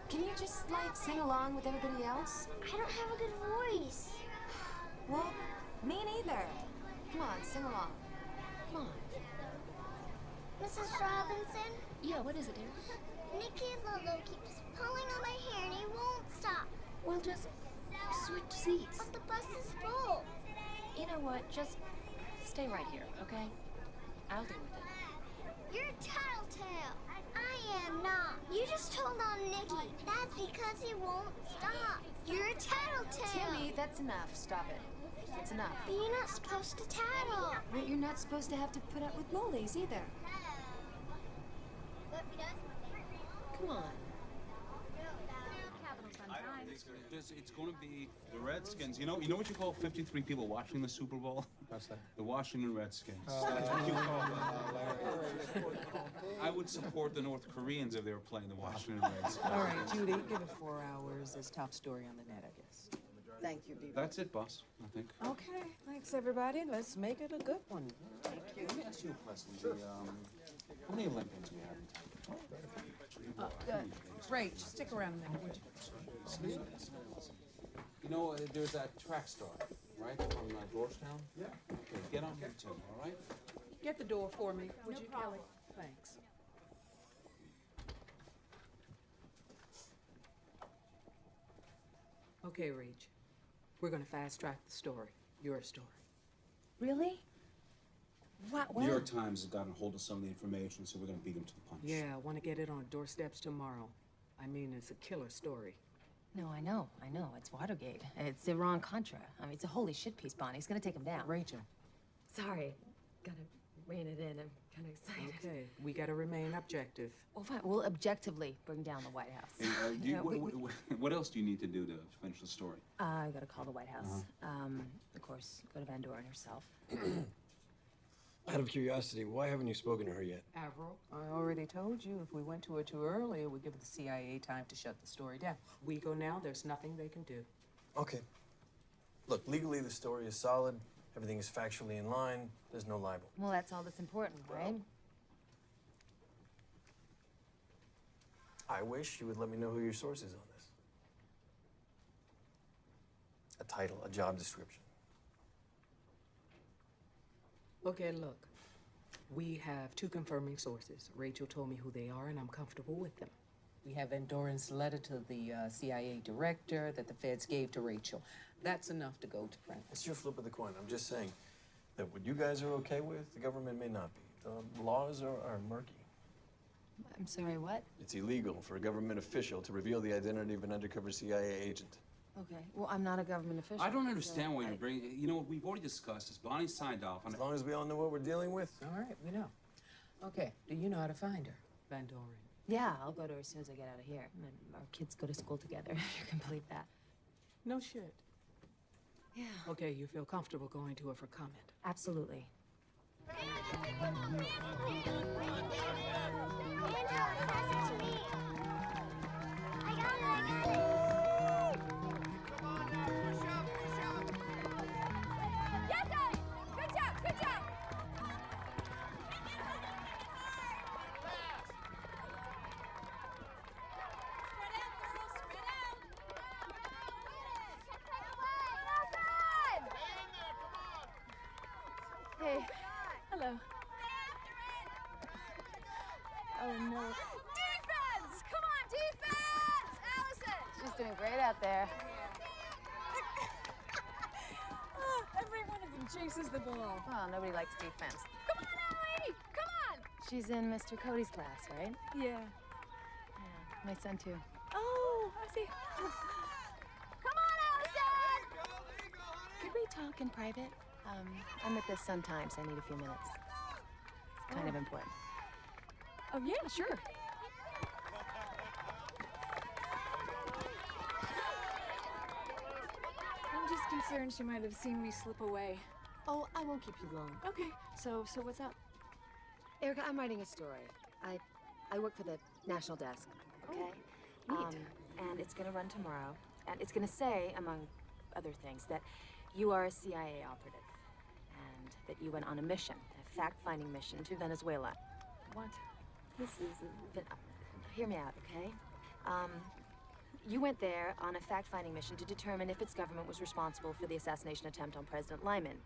Can you just, like, sing along with everybody else? I don't have a good voice. Well, me neither. Come on, sing along. Come on. Mrs. Robinson? Yeah, what is it, dear? Nicky Lolo keeps pulling on my hair and he won't stop. Well, just switch seats. But the bus is full. You know what? Just stay right here, okay? I'll deal with it. You're a tattletale. I am not. You just told on Nicky. That's because he won't stop. You're a tattletale. Timmy, that's enough. Stop it. That's enough. But you're not supposed to tattle. Well, you're not supposed to have to put up with bullies either. Come on. It's going to be the Redskins. You know what you call 53 people watching the Super Bowl? What's that? The Washington Redskins. That's what you call them. I would support the North Koreans if they were playing the Washington Redskins. All right, Judy, give it 4 hours as top story on the net, I guess. Thank you, Dee. That's it, boss, I think. Okay, thanks, everybody. Let's make it a good one. Thank you. Let me ask you a question. How many Olympians do we have in town? Rach, stick around a minute, would you? You know, there's that track star, right, from Georgetown? Yeah. Okay, get on him too, all right? Get the door for me, would you, Kelly? Thanks. Okay, Rach. We're gonna fast track the story. Your story. Really? What? New York Times has gotten a hold of some of the information, so we're going to beat them to the punch. Yeah, I want to get it on doorsteps tomorrow. I mean, it's a killer story. No, I know. It's Watergate. It's Iran-Contra. I mean, it's a holy shit piece, Bonnie. It's gonna take him down. Rachel. Sorry. Gotta rein it in. I'm kind of excited. Okay, we gotta remain objective. Well, fine. We'll objectively bring down the White House. And, what else do you need to do to finish the story? I gotta call the White House. Of course, go to Van Doren herself. Out of curiosity, why haven't you spoken to her yet? Avril, I already told you if we went to her too early, it would give the CIA time to shut the story down. We go now, there's nothing they can do. Okay. Look, legally the story is solid. Everything is factually in line. There's no libel. Well, that's all that's important, right? I wish you would let me know who your source is on this. A title, a job description. Okay, look. We have 2 confirming sources. Rachel told me who they are, and I'm comfortable with them. We have Van Doren's letter to the CIA director that the feds gave to Rachel. That's enough to go to print. It's your flip of the coin. I'm just saying that what you guys are okay with, the government may not be. The laws are murky. I'm sorry, what? It's illegal for a government official to reveal the identity of an undercover CIA agent. Okay. Well, I'm not a government official. I don't understand why you're bringing... You know what we've already discussed this. Bonnie signed off on it. As long as we all know what we're dealing with. All right, we know. Okay, do you know how to find her, Van Doren? Yeah, I'll go to her as soon as I get out of here. And our kids go to school together. You complete that. No shit. Yeah. Okay, you feel comfortable going to her for comment? Absolutely. Angela, pass it to me. I got it. Yes, Ellie! Good job, good job! Spread out, girls, spread out! Hey. Hello. Oh, no. Defense! Come on, defense! Allison! She's doing great out there. Oh, every one of them chases the ball. Well, nobody likes defense. Come on, Ellie! Come on! She's in Mr. Cody's class, right? Yeah. Yeah, my son, too. Oh, I see. Come on, Allison! Could we talk in private? I'm at the Sun-Times. I need a few minutes. It's kind of important. Oh, yeah, sure. I'm just concerned she might have seen me slip away. Oh, I won't keep you long. Okay, so what's up? Erica, I'm writing a story. I work for the national desk, okay? Oh, neat. And it's gonna run tomorrow. And it's gonna say, among other things, that you are a CIA operative. And that you went on a mission, a fact-finding mission to Venezuela. What? This is... Hear me out, okay? You went there on a fact-finding mission to determine if its government was responsible for the assassination attempt on President Lyman.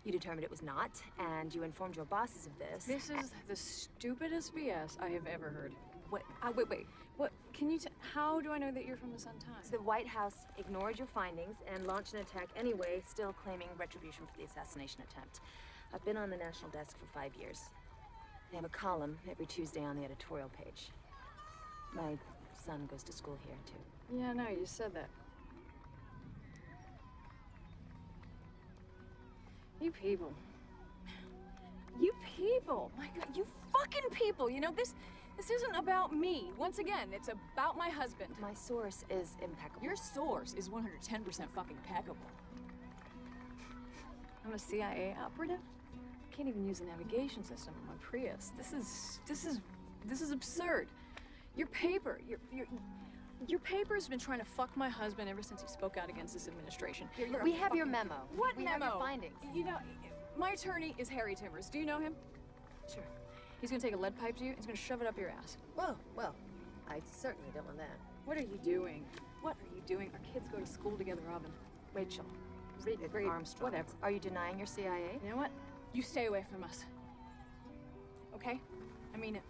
You determined it was not, and you informed your bosses of this. This is the stupidest BS I have ever heard. What? Wait. What? Can you how do I know that you're from the Sun-Times? So the White House ignored your findings and launched an attack anyway, still claiming retribution for the assassination attempt. I've been on the national desk for 5 years. They have a column every Tuesday on the editorial page. My son goes to school here, too. Yeah, no, you said that. You people. You people! My God, you fucking people! You know, this isn't about me. Once again, it's about my husband. My source is impeccable. Your source is 110% fucking impeccable. I'm a CIA operative? I can't even use the navigation system on my Prius. This is absurd. Your paper's been trying to fuck my husband ever since he spoke out against this administration. We have your memo. What we memo? Have your findings. You know, my attorney is Harry Timbers. Do you know him? Sure. He's gonna take a lead pipe to you and he's gonna shove it up your ass. Whoa, well, I certainly don't want that. What are you doing? What are you doing? Our kids go to school together, Robin. Rachel. Read Armstrong. whatever. Are you denying your CIA? You know what? You stay away from us. Okay? I mean it.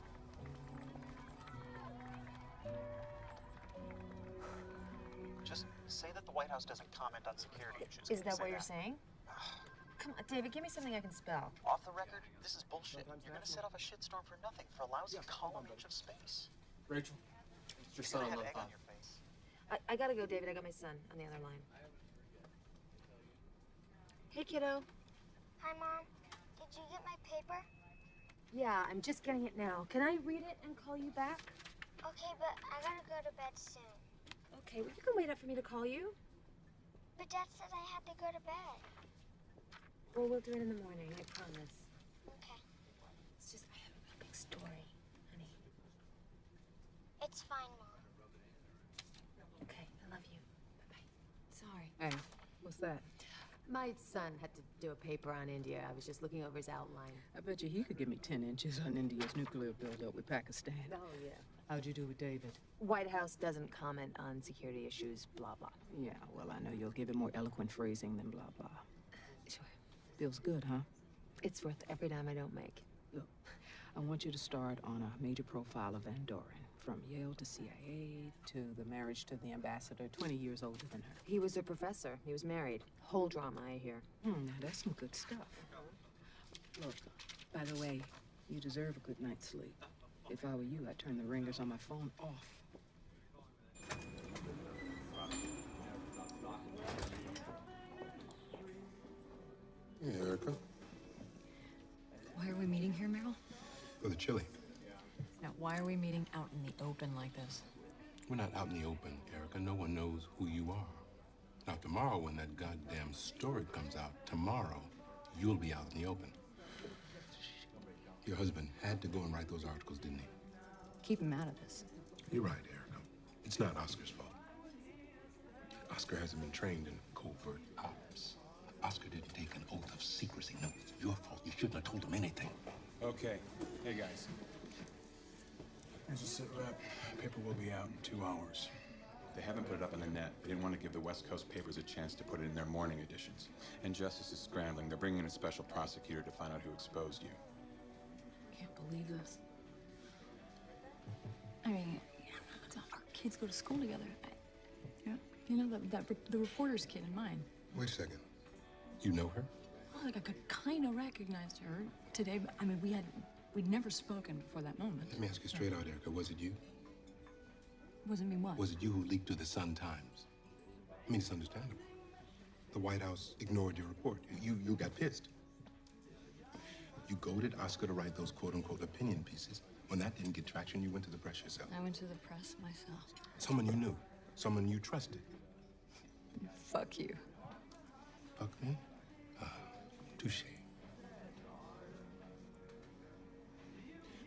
Just say that the White House doesn't comment on security issues. Is that what you're saying? Come on, David, give me something I can spell. Off the record, this is bullshit. You're gonna set off a shitstorm for nothing, for a lousy column inch of space. Rachel, it's your You're son gonna on have the egg on phone. your face. I gotta go, David. I got my son on the other line. Hey, kiddo. Hi, Mom. Did you get my paper? Yeah, I'm just getting it now. Can I read it and call you back? Okay, but I gotta go to bed soon. Okay, well, you can wait up for me to call you. But Dad said I had to go to bed. Well, we'll do it in the morning, I promise. Okay. It's just, I have a real big story, honey. It's fine, Mom. Okay, I love you. Bye-bye. Sorry. Hey, what's that? My son had to do a paper on India. I was just looking over his outline. I bet you he could give me 10 inches on India's nuclear buildup with Pakistan. Oh, yeah. How'd you do with David? White House doesn't comment on security issues, blah, blah. Yeah, well, I know you'll give it more eloquent phrasing than blah, blah. Sure. Feels good, huh? It's worth every dime I don't make. Look, I want you to start on a major profile of Van Doren. From Yale to CIA to the marriage to the ambassador, 20 years older than her. He was a professor. He was married. Whole drama, I hear. Now that's some good stuff. Look, by the way, you deserve a good night's sleep. If I were you, I'd turn the ringers on my phone off. Hey, Erica. Why are we meeting here, Meryl? For the chili. Now, why are we meeting out in the open like this? We're not out in the open, Erica. No one knows who you are. Now, tomorrow, when that goddamn story comes out, tomorrow, you'll be out in the open. Your husband had to go and write those articles, didn't he? Keep him out of this. You're right, Erica. It's not Oscar's fault. Oscar hasn't been trained in covert ops. Oscar didn't take an oath of secrecy. No, it's your fault. You shouldn't have told him anything. Okay. Hey, guys. Here's a sit rep. Paper will be out in 2 hours. They haven't put it up on the net. They didn't want to give the West Coast papers a chance to put it in their morning editions. And justice is scrambling. They're bringing in a special prosecutor to find out who exposed you. Can't believe this. I mean, our kids go to school together. You know, the reporter's kid in mine. Wait a second. You know her? Well, like I could kind of recognize her today, but I mean, we'd never spoken before that moment. Let me ask you straight out, Erica. Was it you? Wasn't me what? Was it you who leaked to the Sun-Times? I mean, it's understandable. The White House ignored your report. You got pissed. You goaded Oscar to write those quote-unquote opinion pieces. When that didn't get traction, you went to the press yourself. I went to the press myself. Someone you knew. Someone you trusted. Fuck you. Fuck me? Touche.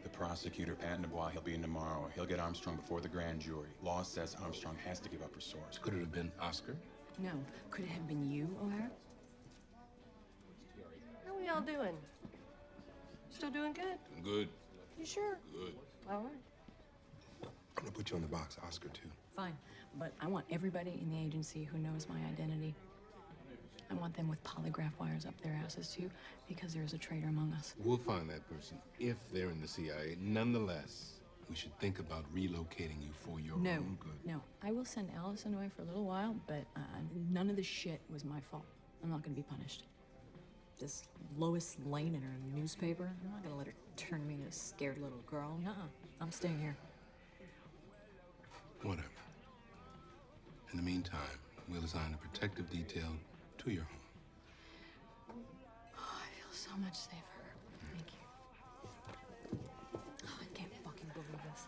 The prosecutor, Pat Dubois, he'll be in tomorrow. He'll get Armstrong before the grand jury. Law says Armstrong has to give up her source. Could it have been Oscar? No. Could it have been you, O'Hara? How we all doing? Still doing good? Good. You sure? Good. All right. I'm gonna put you on the box, Oscar, too. Fine, but I want everybody in the agency who knows my identity. I want them with polygraph wires up their asses, too, because there's a traitor among us. We'll find that person if they're in the CIA. Nonetheless, we should think about relocating you for your own good. No, I will send Allison away for a little while, but none of this shit was my fault. I'm not gonna be punished. This Lois Lane in her newspaper, I'm not gonna let her turn me into a scared little girl. Nuh-uh, I'm staying here. Whatever. In the meantime, we'll assign a protective detail to your home. Oh, I feel so much safer. Thank you. Oh, I can't fucking believe this.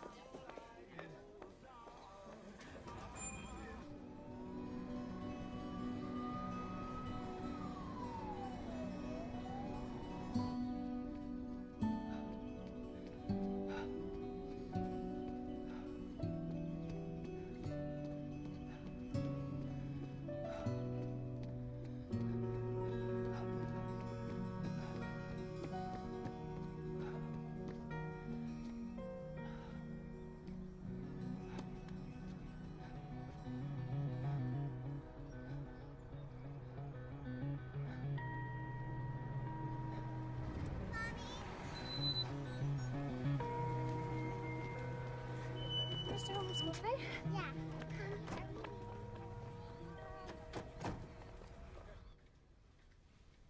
Stay home from school today? Yeah.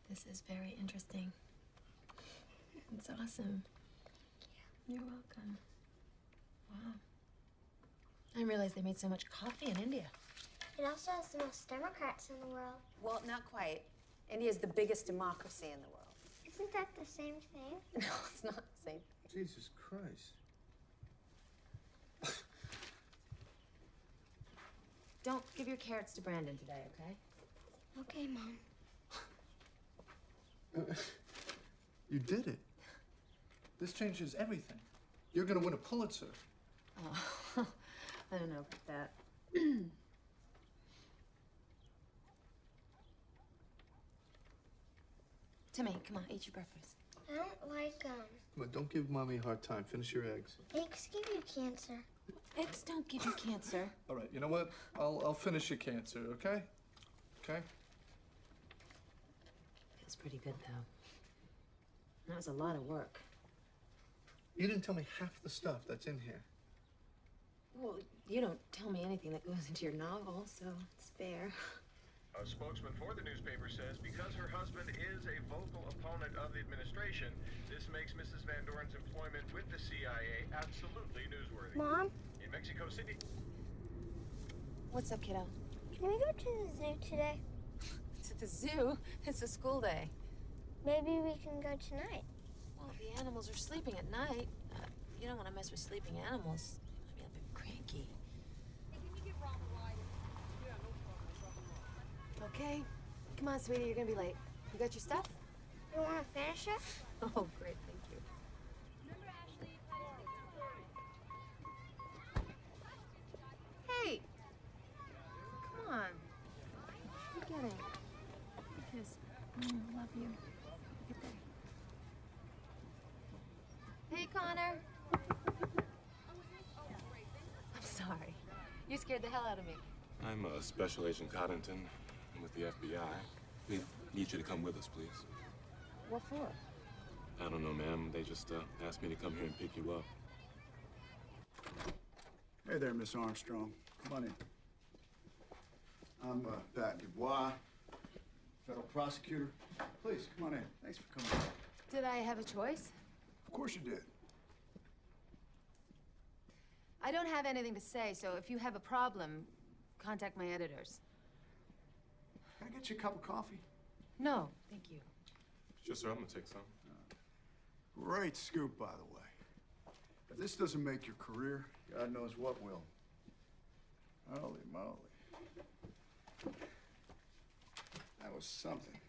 This is very interesting. It's awesome. You're welcome. Wow. I didn't realize they made so much coffee in India. It also has the most Democrats in the world. Well, not quite. India is the biggest democracy in the world. Isn't that the same thing? No, it's not the same. Jesus Christ. Don't give your carrots to Brandon today, okay? Okay, Mom. You did it. This changes everything. You're gonna win a Pulitzer. Oh, I don't know about that. Timmy, come on, eat your breakfast. I don't like them. But don't give Mommy a hard time. Finish your eggs. Eggs give you cancer. Eggs don't give you cancer. All right, you know what? I'll finish your cancer, okay? Okay? Feels pretty good, though. That was a lot of work. You didn't tell me half the stuff that's in here. Well, you don't tell me anything that goes into your novel, so it's fair. A spokesman for the newspaper says because her husband is a vocal opponent of the administration, this makes Mrs. Van Doren's employment with the CIA absolutely newsworthy. Mom? In Mexico City. What's up, kiddo? Can we go to the zoo today? To the zoo? It's a school day. Maybe we can go tonight. Well, the animals are sleeping at night. You don't want to mess with sleeping animals. I mean, they're cranky. Okay. Come on, sweetie, you're gonna be late. You got your stuff? You want to finish it? Oh, great, thank you. Hey! Come on. Get it. Kiss. Love you. Get there. Hey, Connor. I'm sorry. You scared the hell out of me. I'm Special Agent Coddington. I'm with the FBI. We need you to come with us, please. What for? I don't know, ma'am. They just asked me to come here and pick you up. Hey there, Miss Armstrong. Come on in. I'm Pat Dubois, federal prosecutor. Please, come on in. Thanks for coming. Did I have a choice? Of course you did. I don't have anything to say, so if you have a problem, contact my editors. Can I get you a cup of coffee? No, thank you. Sure, sir. I'm gonna take some. Great scoop, by the way. If this doesn't make your career, God knows what will. Holy moly. That was something.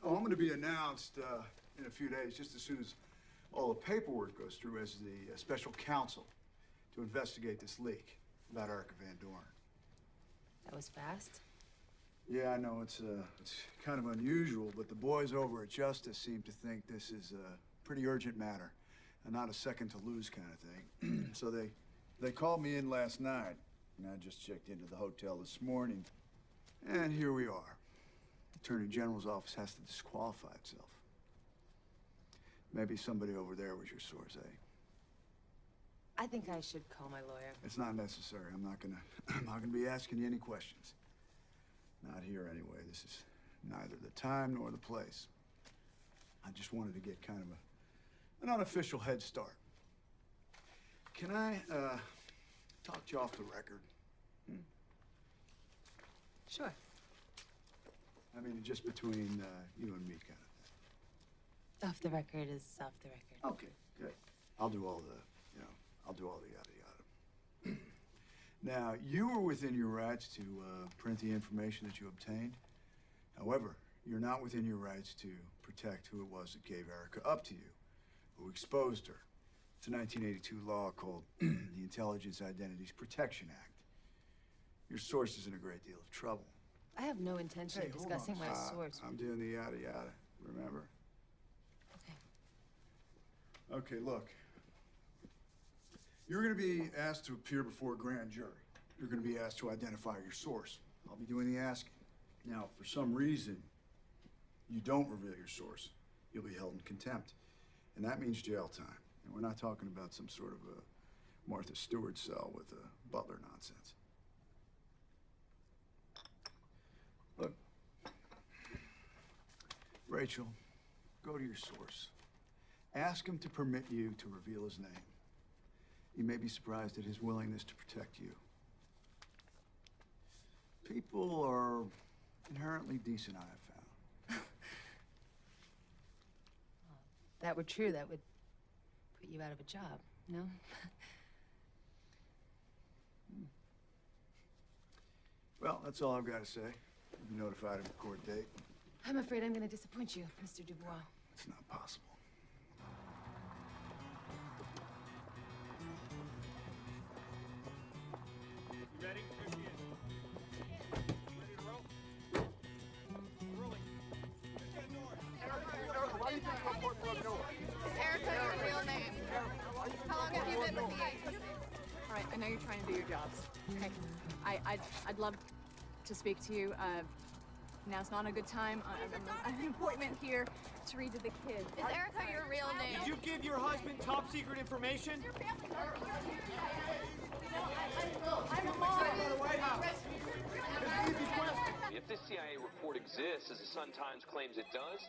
Oh, I'm going to be announced in a few days, just as soon as all the paperwork goes through as the special counsel to investigate this leak about Erica Van Doren. That was fast. Yeah, I know it's kind of unusual, but the boys over at Justice seem to think this is a pretty urgent matter, a not a second to lose kind of thing. So they called me in last night, and I just checked into the hotel this morning, and here we are. The Attorney General's office has to disqualify itself. Maybe somebody over there was your source, eh? I think I should call my lawyer. It's not necessary. I'm not gonna be asking you any questions. Not here anyway. This is neither the time nor the place. I just wanted to get kind of an unofficial head start. Can I talk to you off the record? Sure. I mean, just between you and me, kind of Off the record is off the record. thing. Okay, good. I'll do all the yada yada. Now, you were within your rights to print the information that you obtained. However, you're not within your rights to protect who it was that gave Erica up to you, who exposed her. It's a 1982 law called the Intelligence Identities Protection Act. Your source is in a great deal of trouble. I have no intention of discussing my source. I'm doing the yada yada, remember? Okay. Okay, look. You're going to be asked to appear before a grand jury. You're going to be asked to identify your source. I'll be doing the asking. Now, if for some reason you don't reveal your source, you'll be held in contempt. And that means jail time. And we're not talking about some sort of a Martha Stewart cell with a butler nonsense. Look, Rachel, go to your source. Ask him to permit you to reveal his name. You may be surprised at his willingness to protect you. People are inherently decent, I have found. If that were true, that would put you out of a job, no? Well, that's all I've got to say. You'll be notified of the court date. I'm afraid I'm going to disappoint you, Mr. Dubois. It's not possible. Ready? Here she is. Ready to roll? Rolling. Erica, why do you think you're important to know? Is Erica your real name? How long have you been with the agency? All right, I know you're trying to do your jobs. Okay, I'd love to speak to you. Now's not a good time. I have an appointment here to read to the kids. Is Erica your real name? Did you give your husband top secret information? I'm a mom. If this CIA report exists, as the Sun-Times claims it does,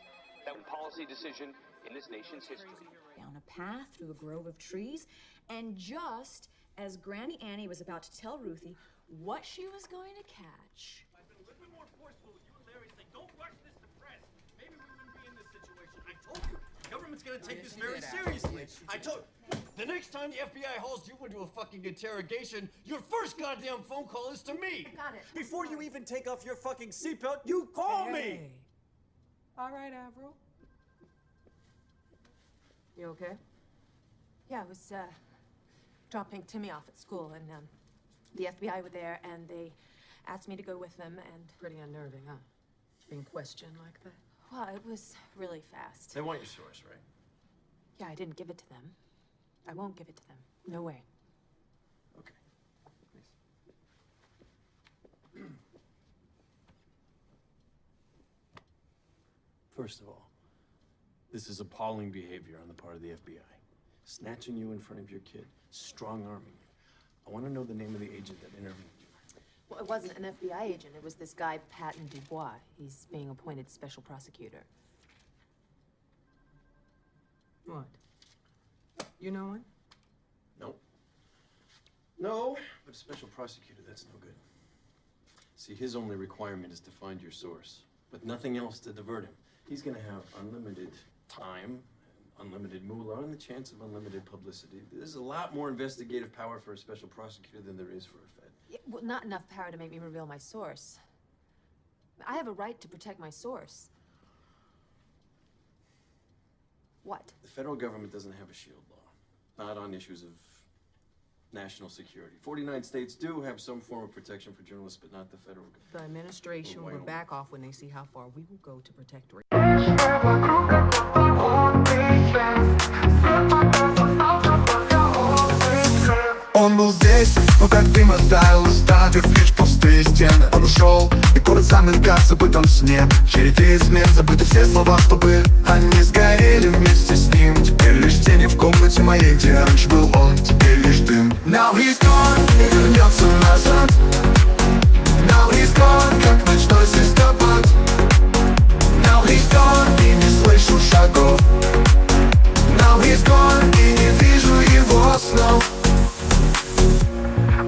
that was a policy decision in this nation's history. Down a path through a grove of trees, and just as Granny Annie was about to tell Ruthie what she was going to catch. I've been a little bit more forceful with you and Larry, saying don't rush this to press. Maybe we wouldn't be in this situation. I told you, the government's gonna take this very seriously. I told you. The next time the FBI hauls you into a fucking interrogation, your first goddamn phone call is to me. Got it. Before you even take off your fucking seatbelt, you call me. All right, Avril. You okay? Yeah, I was dropping Timmy off at school, and the FBI were there, and they asked me to go with them, and... Pretty unnerving, huh? Being questioned like that? Well, it was really fast. They want your source, right? Yeah, I didn't give it to them. I won't give it to them. No way. Okay. Please. First of all, this is appalling behavior on the part of the FBI. Snatching you in front of your kid, strong-arming you. I want to know the name of the agent that interviewed you. Well, it wasn't an FBI agent. It was this guy, Patton Dubois. He's being appointed special prosecutor. What? You know him? No. No, but a special prosecutor, that's no good. See, his only requirement is to find your source, but nothing else to divert him. He's gonna have unlimited time, unlimited moolah, and the chance of unlimited publicity. There's a lot more investigative power for a special prosecutor than there is for a Fed. Yeah, well, not enough power to make me reveal my source. I have a right to protect my source. What? The federal government doesn't have a shield law, not on issues of national security. 49 states do have some form of protection for journalists, but not the federal government. The administration will back off when they see how far we will go to protect Он был здесь, но как дым оставил, оставив лишь пустые стены. Он ушел, и город замер, забыт он в сне. Череды измен, забыты все слова, чтобы они сгорели вместе с ним. Теперь лишь тени в комнате моей, где раньше был он, теперь лишь дым. Now he's gone, не вернется назад. Now he's gone, как ночной звездопад. Now he's gone, и не слышу шагов. Now he's gone, и не вижу его снов.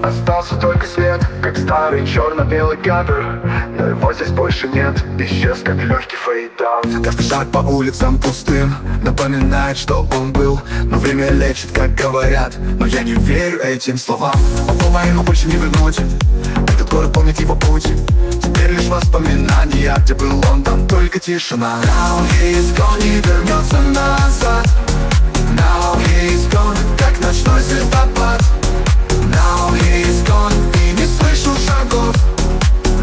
Остался только свет, как старый черно-белый кадр. Но его здесь больше нет, исчез как легкий фейдаут. Каждый шаг по улицам пустым напоминает, что он был. Но время лечит, как говорят, но я не верю этим словам. Он был моим, но больше не вернуть. Этот город помнит его путь. Теперь лишь воспоминания, где был он, там только тишина. Now he's gone, не вернется назад. Now he's gone, как ночной звездопад. Now he's gone, и не слышу шагов.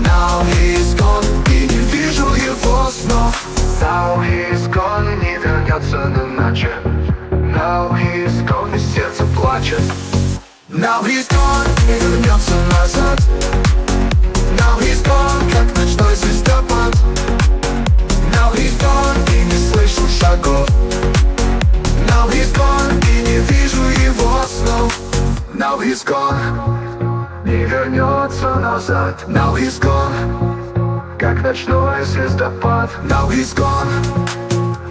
Now he's gone, и не вижу его снов. Now he's gone, не вернется иначе. Now he's gone, и сердце плачет. Now he's gone, не вернется назад. Now he's gone, как ночной звездопад. Now he's gone, и не слышу шагов. Now he's gone, и не вижу его снов. Now he's gone, не вернется назад. Now he's gone, как ночной звездопад. Now he's gone,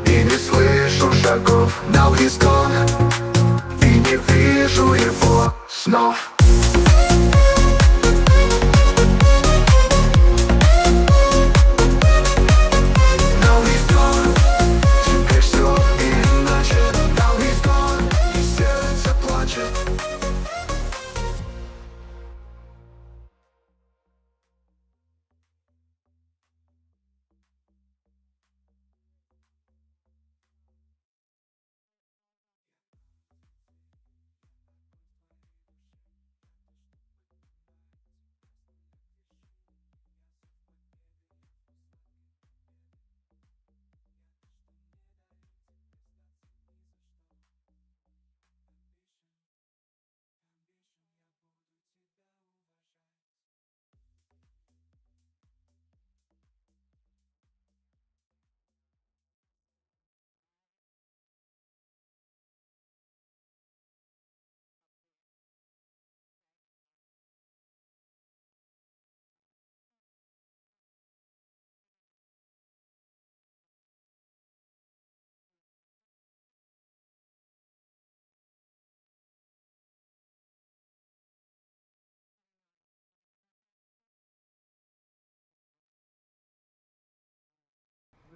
и не слышу шагов. Now he's gone, и не вижу его снов. Now he's gone, теперь все иначе. Now he's gone, и сердце плачет.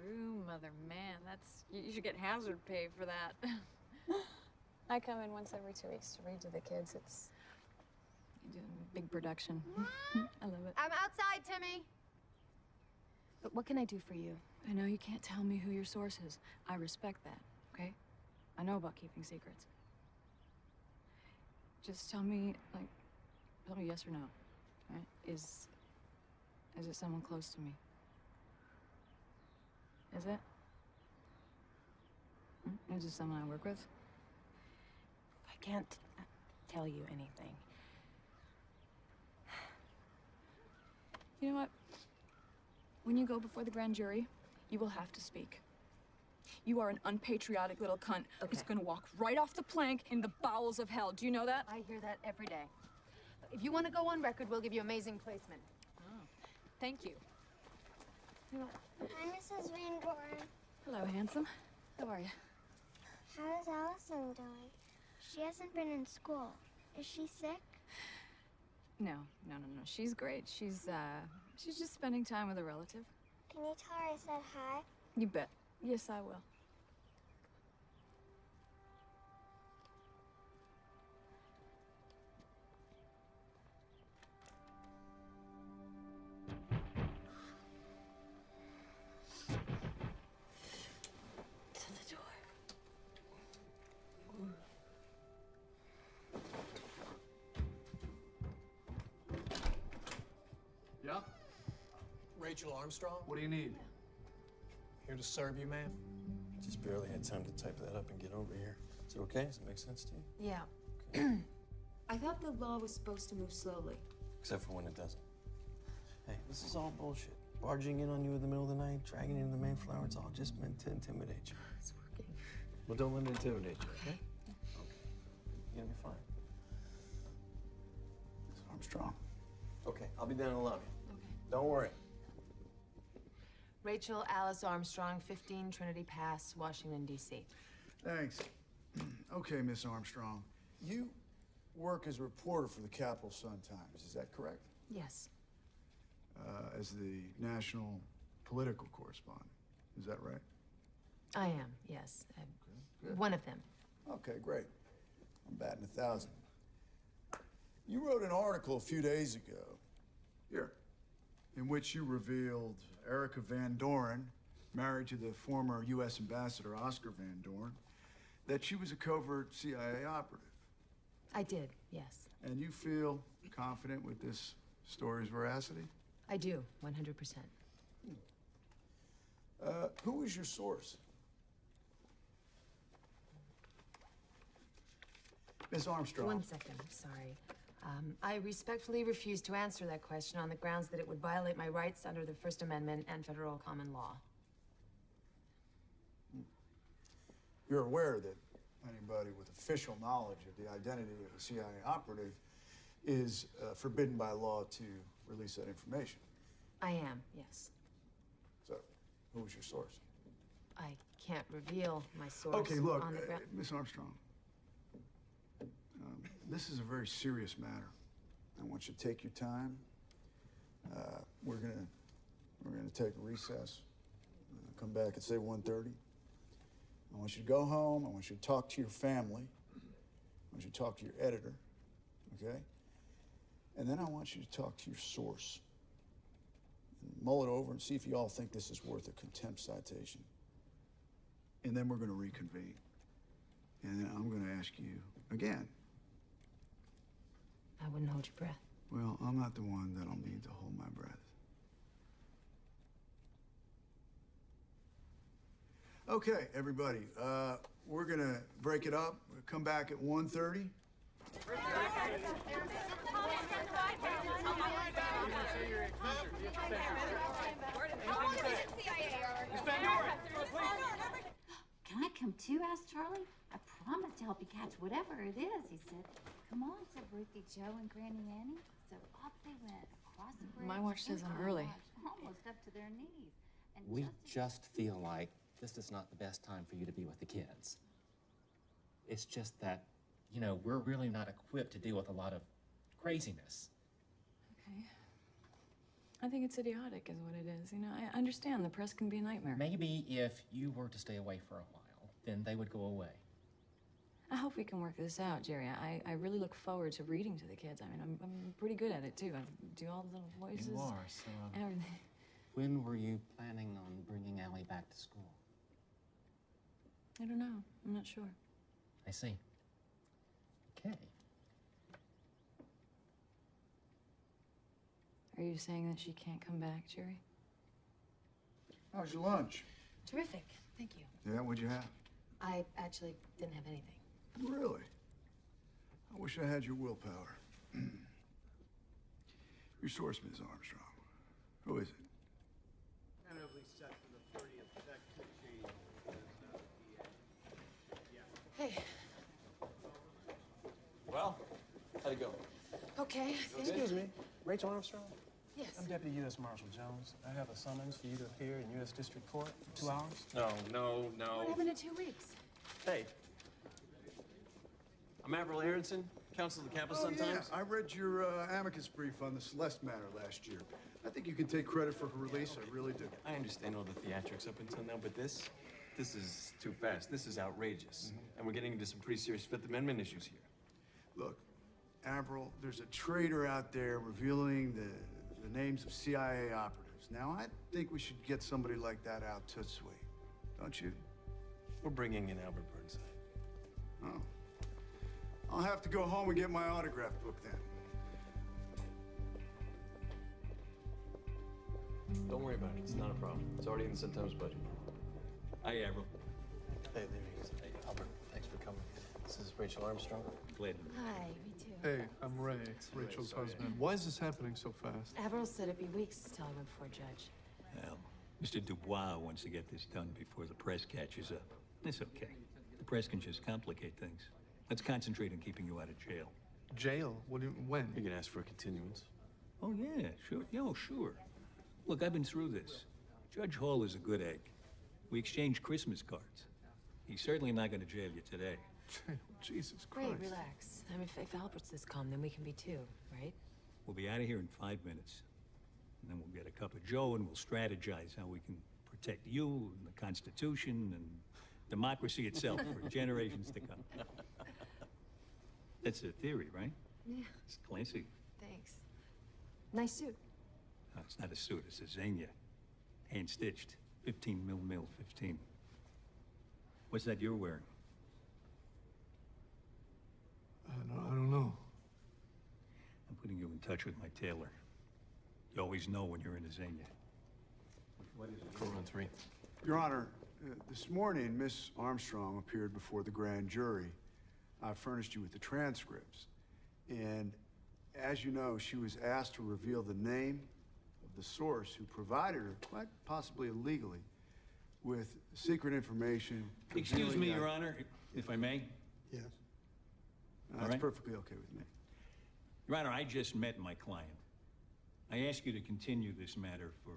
Ooh, mother, man, that's you should get hazard pay for that. I come in once every 2 weeks to read to the kids. It's You do a big production. I love it. I'm outside, Timmy. But what can I do for you? I know you can't tell me who your source is. I respect that, okay? I know about keeping secrets. Just tell me, like, tell me yes or no, right? Is it someone close to me? Is it? Is it someone I work with? I can't tell you anything. You know what? When you go before the grand jury, you will have to speak. You are an unpatriotic little cunt who's gonna walk right off the plank in the bowels of hell. Do you know that? I hear that every day. If you want to go on record, we'll give you amazing placement. Oh, thank you. Hi, Mrs. Van Doren. Hello, handsome. How are you? How's Allison doing? She hasn't been in school. Is she sick? No. She's great. She's just spending time with a relative. Can you tell her I said hi? You bet. Yes, I will. To the door. Yeah? Rachel Armstrong? What do you need? Here to serve you, ma'am. Just barely had time to type that up and get over here. Is it okay? Does it make sense to you? Yeah. I thought the law was supposed to move slowly. Except for when it doesn't. Hey, this is all bullshit. Barging in on you in the middle of the night, dragging you into the Mayflower, it's all just meant to intimidate you. It's working. Well, don't let it intimidate you, okay? Okay. You're gonna be fine. Miss Armstrong. Okay, I'll be down in the lobby. Okay. Don't worry. Rachel Alice Armstrong, 15 Trinity Pass, Washington, D.C. Thanks. Okay, Miss Armstrong. You work as a reporter for the Capital Sun-Times, is that correct? Yes. As the national political correspondent, is that right? I am, yes. One of them. Okay, great. I'm batting 1,000. You wrote an article a few days ago, here, in which you revealed Erica Van Doren, married to the former U.S. Ambassador Oscar Van Doren, that she was a covert CIA operative. I did, yes. And you feel confident with this story's veracity? I do, 100%. Who is your source? Miss Armstrong. One second, sorry. I respectfully refuse to answer that question on the grounds that it would violate my rights under the First Amendment and federal common law. You're aware that anybody with official knowledge of the identity of a CIA operative is forbidden by law to release that information. I am, yes. So, who was your source? I can't reveal my source Okay, look, on the ground. Miss Armstrong, this is a very serious matter. I want you to take your time. We're gonna take a recess. Come back at say 1:30. I want you to go home. I want you to talk to your family. I want you to talk to your editor, okay? And then I want you to talk to your source. And mull it over and see if you all think this is worth a contempt citation. And then we're going to reconvene. And then I'm going to ask you again. I wouldn't hold your breath. Well, I'm not the one that'll need to hold my breath. Okay, everybody, we're gonna break it up. We'll come back at 1:30. Can I come too? Asked Charlie. I promised to help you catch whatever it is, he said. Come on, said Ruthie, Joe, and Granny Annie. So off they went across the bridge. My watch says I'm early. Almost up to their knees. And We just feel like this is not the best time for you to be with the kids. It's just that, you know, we're really not equipped to deal with a lot of craziness. Okay. I think it's idiotic is what it is. You know, I understand the press can be a nightmare. Maybe if you were to stay away for a while, then they would go away. I hope we can work this out, Jerry. I really look forward to reading to the kids. I mean, I'm pretty good at it, too. I do all the little voices. You are, so... Everything. When were you planning on bringing Allie back to school? I don't know. I'm not sure. I see. Okay. Are you saying that she can't come back, Jerry? How's your lunch? Terrific. Thank you. Yeah, what'd you have? I actually didn't have anything. Really? I wish I had your willpower. Your source, Ms. Armstrong. Who is it? Tentatively set for the 30th. That could change because, Hey. Well, how'd it go? Okay. Excuse me, Rachel Armstrong? Yes. I'm Deputy U.S. Marshal Jones. I have a summons for you to appear in U.S. District Court for 2 hours. No. What happened in 2 weeks? Hey. I'm Avril Aronson, counsel of the Capital Sun-Times. Yeah. I read your amicus brief on the Celeste matter last year. I think you can take credit for her release. I really do. I understand all the theatrics up until now, but this is too fast. This is outrageous. And we're getting into some pretty serious Fifth Amendment issues here. Look, Avril, there's a traitor out there revealing the names of CIA operatives. Now, I think we should get somebody like that out to sweet. Don't you? We're bringing in Albert Burnside. Oh. I'll have to go home and get my autograph book then. Don't worry about it. It's not a problem. It's already in the Sun-Times budget. Hi, Avril. Hey, there he is. Hey, Albert, thanks for coming. This is Rachel Armstrong. Glad. Hi, me too. Hey, I'm Ray, Rachel's husband. Why is this happening so fast? Avril said it'd be weeks till I went before a judge. Well, Mr. Dubois wants to get this done before the press catches up. It's okay. The press can just complicate things. Let's concentrate on keeping you out of jail. Jail? When? You can ask for a continuance. Oh, yeah, sure. Yo, sure. Look, I've been through this. Judge Hall is a good egg. We exchange Christmas cards. He's certainly not going to jail you today. Jesus Christ. Ray, relax. I mean, if Albert's this calm, then we can be too, right? We'll be out of here in 5 minutes. And then we'll get a cup of Joe and we'll strategize how we can protect you and the Constitution and democracy itself for generations to come. That's a theory, right? Yeah. It's classy. Thanks. Nice suit. No, it's not a suit, it's a Xenia. Hand-stitched. 15 mil 15. What's that you're wearing? I don't know. I'm putting you in touch with my tailor. You always know when you're in a Xenia. What is it? Court room 3. Your Honor, this morning, Miss Armstrong appeared before the grand jury. I furnished you with the transcripts. And as you know, she was asked to reveal the name of the source who provided her, quite possibly illegally, with secret information. Excuse me, Your Honor, if I may. Yes. All That's right. perfectly okay with me. Your Honor, I just met my client. I ask you to continue this matter for,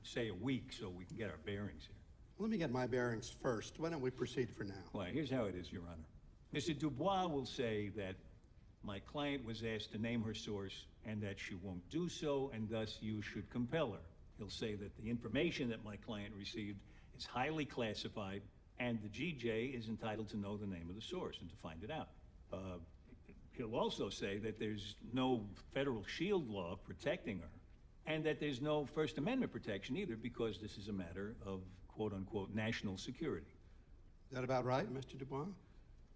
say, a week so we can get our bearings here. Let me get my bearings first. Why don't we proceed for now? Well, here's how it is, Your Honor. Mr. Dubois will say that my client was asked to name her source and that she won't do so, and thus you should compel her. He'll say that the information that my client received is highly classified, and the GJ is entitled to know the name of the source and to find it out. He'll also say that there's no federal shield law protecting her, and that there's no First Amendment protection either, because this is a matter of quote-unquote national security. Is that about right, Mr. Dubois?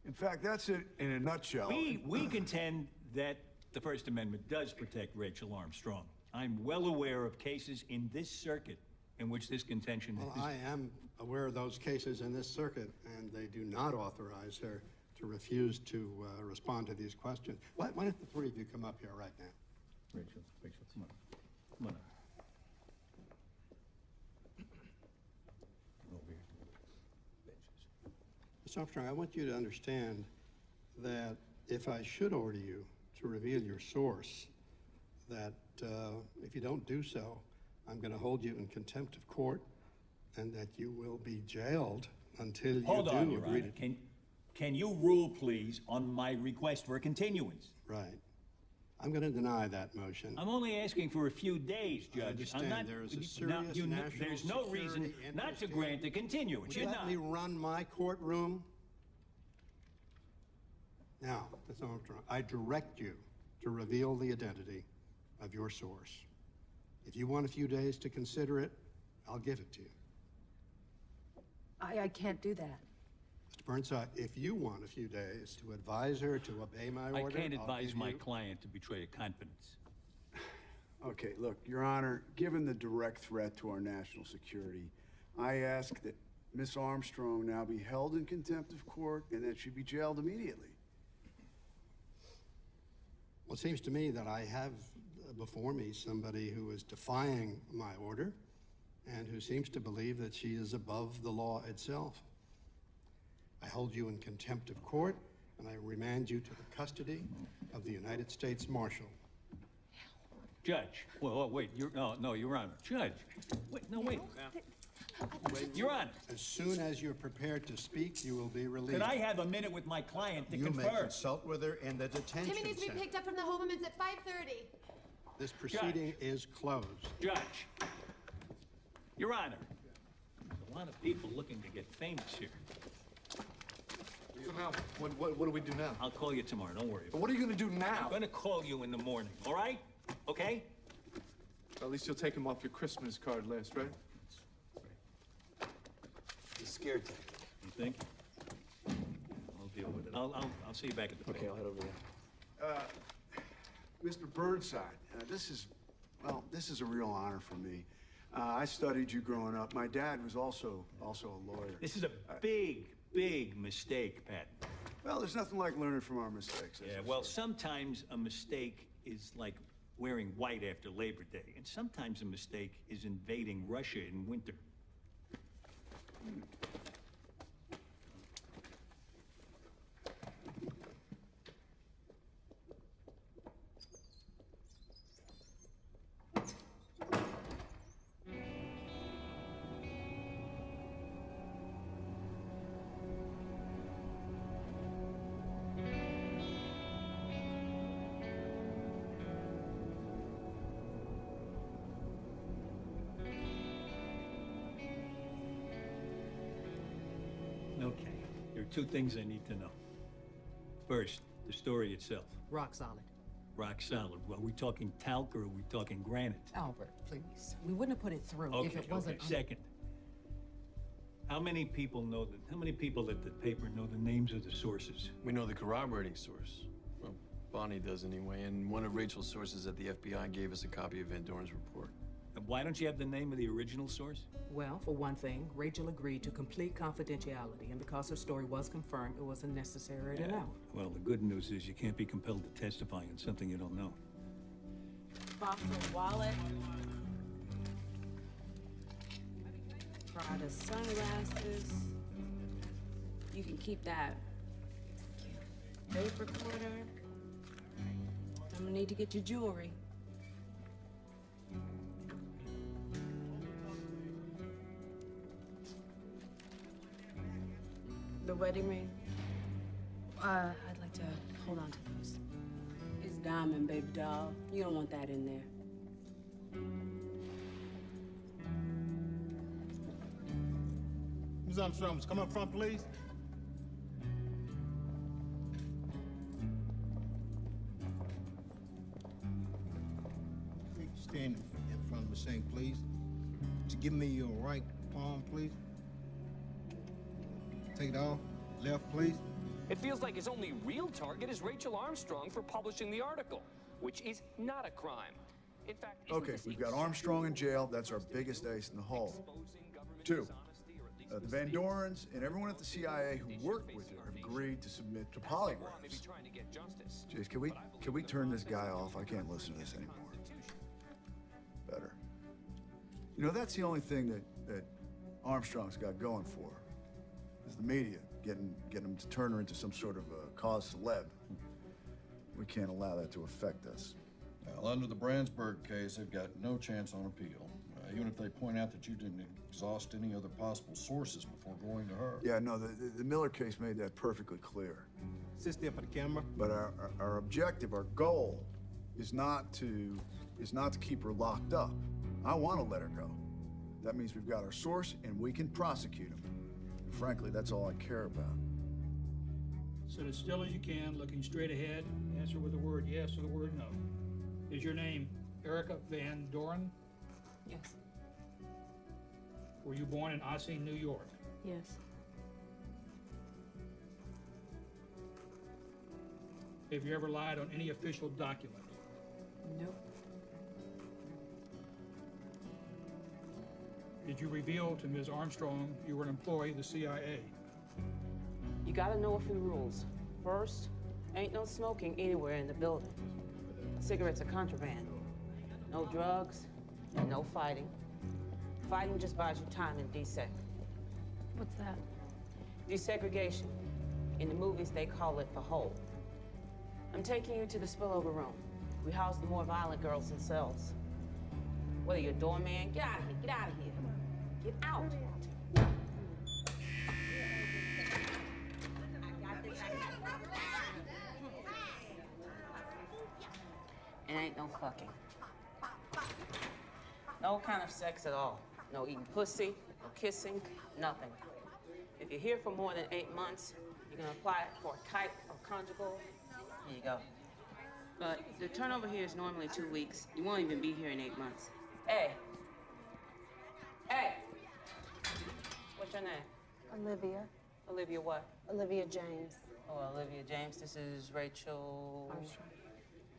In fact, that's it in a nutshell. We contend that the First Amendment does protect Rachel Armstrong. I'm well aware of cases in this circuit in which this contention Well, is... I am aware of those cases in this circuit, and they do not authorize her to refuse to respond to these questions. Why don't the three of you come up here right now? Rachel, come on. Come on up. Over here. Ms. Armstrong, I want you to understand that if I should order you to reveal your source, that if you don't do so, I'm going to hold you in contempt of court, and that you will be jailed until you Hold on, Your agree Honor. to... Can you rule, please, on my request for a continuance? Right. I'm going to deny that motion. I'm only asking for a few days, Judge. I understand I'm not, there is a now, serious national there's no reason security not to interest grant in- a continuance. Would you You're let not. me run my courtroom? Now, Ms. Armstrong, I direct you to reveal the identity of your source. If you want a few days to consider it, I'll give it to you. I can't do that. Mr. Burnside, if you want a few days to advise her to obey my I order, can't I'll advise give my you- client to betray a confidence. Okay, look, Your Honor, given the direct threat to our national security, I ask that Miss Armstrong now be held in contempt of court and that she be jailed immediately. Well, it seems to me that I have before me somebody who is defying my order and who seems to believe that she is above the law itself. I hold you in contempt of court, and I remand you to the custody of the United States Marshal. Judge. Well, wait. No, Your Honor. Judge. Wait. No, wait. Your Honor. As soon as you're prepared to speak, you will be released. Could I have a minute with my client to You confer? may consult with her in the detention Timmy needs to be center. picked up from the Hobermans at 5:30. This proceeding is closed. Judge. Your Honor. There's a lot of people looking to get famous here. So now, what do we do now? I'll call you tomorrow. Don't worry. But what are you going to do now? I'm going to call you in the morning. All right? Okay? At least you'll take him off your Christmas card list, right? He's scared. You think? I'll deal with it. I'll see you back at the. Okay, I'll head over there. Mr. Burnside, this is a real honor for me. I studied you growing up. My dad was also a lawyer. This is a big, big mistake, Pat. Well, there's nothing like learning from our mistakes. Yeah, well, sometimes a mistake is like wearing white after Labor Day, and sometimes a mistake is invading Russia in winter. Okay, there are two things I need to know. First, the story itself. Rock solid. Rock solid. Well, are we talking talc or are we talking granite? Albert, please. We wouldn't have put it through Okay, if it wasn't. okay. Second, how many people at the paper know the names of the sources? We know the corroborating source. Well, Bonnie does anyway, and one of Rachel's sources at the FBI gave us a copy of Van Doren's report. And why don't you have the name of the original source? Well, for one thing, Rachel agreed to complete confidentiality, and because her story was confirmed, it wasn't necessary to know. Well, the good news is you can't be compelled to testify on something you don't know. Fossil wallet. Prada sunglasses. You can keep that. Tape recorder. I'm gonna need to get your jewelry. The wedding ring? I'd like to hold on to those. It's diamond, baby doll. You don't want that in there. Ms. Armstrong, come up front, please. Stand in front of the sink, please. Just give me your right palm, please. Take it off. Left, please. It feels like his only real target is Rachel Armstrong for publishing the article, which is not a crime. In fact, Okay, we've got Armstrong in jail. That's our biggest ace in the hole. 2, the Van Dorens and everyone at the CIA who worked with her have agreed to submit to polygraphs. Jeez, can we turn this guy off? I can't listen to this anymore. Better. You know, that's the only thing that Armstrong's got going for, is the media, getting him to turn her into some sort of a cause celeb. We can't allow that to affect us. Well, under the Brandsburg case, they've got no chance on appeal. Even if they point out that you didn't exhaust any other possible sources before going to her. Yeah, no, the Miller case made that perfectly clear. Sit there for the camera. But our objective, our goal, is not to keep her locked up. I want to let her go. That means we've got our source and we can prosecute him. And frankly, that's all I care about. Sit as still as you can, looking straight ahead. Answer with the word yes or the word no. Is your name Erica Van Doren? Yes. Were you born in Ossing, New York? Yes. Have you ever lied on any official document? Nope. Did you reveal to Ms. Armstrong you were an employee of the CIA? You gotta know a few rules. First, ain't no smoking anywhere in the building. Cigarettes are contraband. No drugs, and no fighting. Fighting just buys you time in deseg. What's that? Desegregation. In the movies, they call it the hole. I'm taking you to the spillover room. We house the more violent girls in cells. Whether you're a doorman, get out of here, get out of here. Get out. It ain't no fucking. No kind of sex at all. No eating pussy, no kissing, nothing. If you're here for more than 8 months, you're gonna apply for a kite or conjugal. Here you go. But the turnover here is normally 2 weeks. You won't even be here in 8 months. Hey. Hey. What's your name? Olivia. Olivia what? Olivia James. Oh, Olivia James. This is Rachel... Armstrong.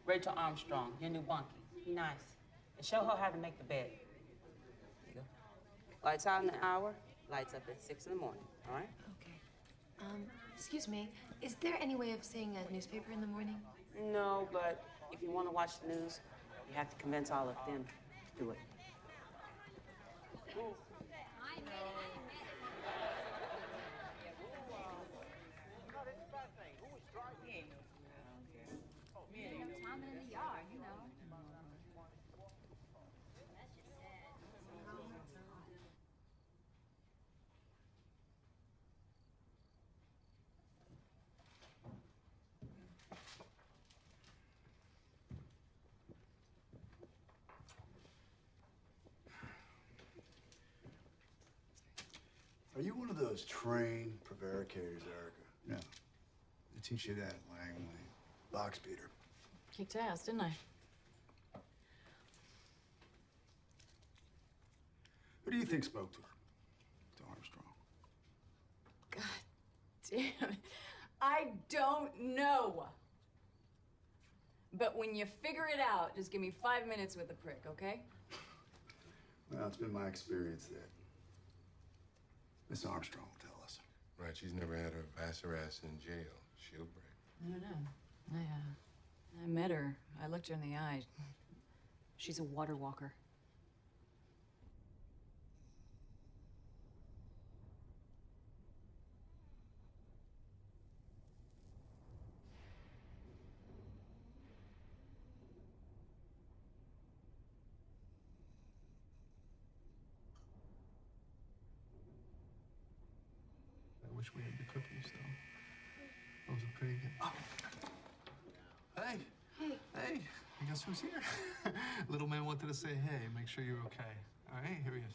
Rachel Armstrong, your new bunkie. Be nice. And show her how to make the bed. There you go. Lights out in an hour, lights up at 6 in the morning, all right? Okay. Excuse me, is there any way of seeing a newspaper in the morning? No, but if you want to watch the news, you have to convince all of them to do it. Are you one of those trained prevaricators, Erica? No. They teach you that at Langley. Box beater. Kicked ass, didn't I? Who do you think spoke to her? To Armstrong. Damn it. I don't know. But when you figure it out, just give me 5 minutes with the prick, okay? Well, it's been my experience that Miss Armstrong will tell us. Right, she's never had her vassal ass in jail. She'll break. I don't know. I met her. I looked her in the eye. She's a water walker. I wish we had the cookies, though. Those are pretty good. Oh. Hey. Hey. Hey. Guess who's here? Little man wanted to say hey, make sure you're okay. All right, here he is.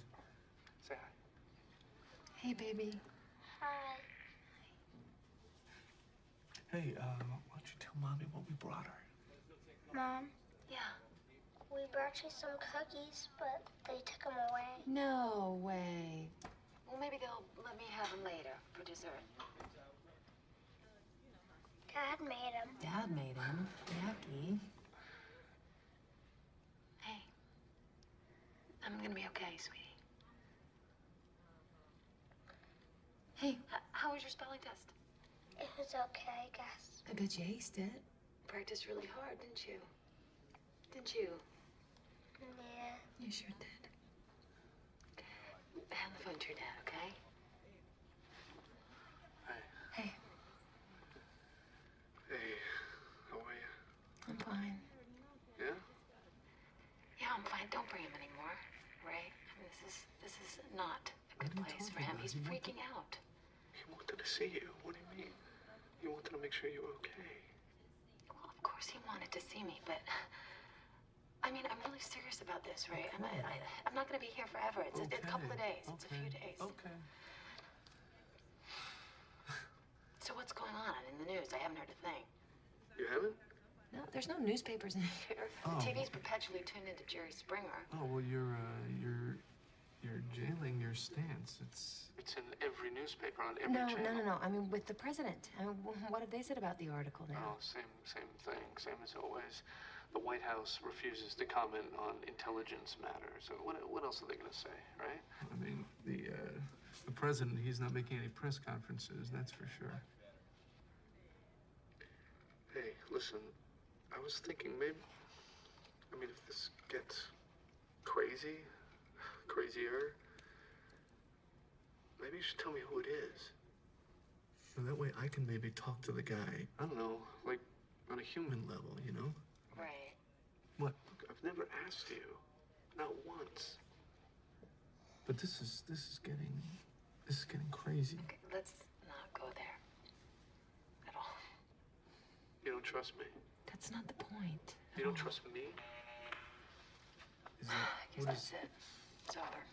Say hi. Hey, baby. Hi. Hey, why don't you tell Mommy what we brought her? Mom, Yeah. we brought you some cookies, but they took them away. No way. Well, maybe they'll let me have them later for dessert. Dad made them. Dad made them. Yucky. Hey. I'm gonna be okay, sweetie. Hey, how was your spelling test? It was okay, I guess. I bet you aced it. Practiced really hard, didn't you? Didn't you? Yeah. You sure did. Hand the phone to your dad, okay? Hey. Hey, how are you? I'm fine. Yeah? Yeah, I'm fine. Don't bring him anymore, right? I mean, this is not a good place for him. He's freaking out. He wanted to see you. What do you mean? He wanted to make sure you were okay. Well, of course he wanted to see me, but I mean, I'm really serious about this, right? I'm not going to be here forever. It's a couple of days. It's a few days. Okay. So what's going on in the news? I haven't heard a thing. You haven't? No, there's no newspapers in here. Oh. The TV's perpetually tuned into Jerry Springer. Oh, well, you're jailing your stance. It's in every newspaper on every channel. No. I mean, with the president. I mean, what have they said about the article now? Oh, same thing. Same as always. The White House refuses to comment on intelligence matters. So what else are they going to say, right? I mean, the president, he's not making any press conferences, that's for sure. Hey, listen, I was thinking maybe, I mean, if this gets crazier, maybe you should tell me who it is. So that way I can maybe talk to the guy, I don't know, like on a human level, you know? Right. What? Look, I've never asked you, not once. But this is getting crazy. Okay, let's not go there. At all. You don't trust me? That's not the point. You don't trust me? Is I guess that's it. It's over.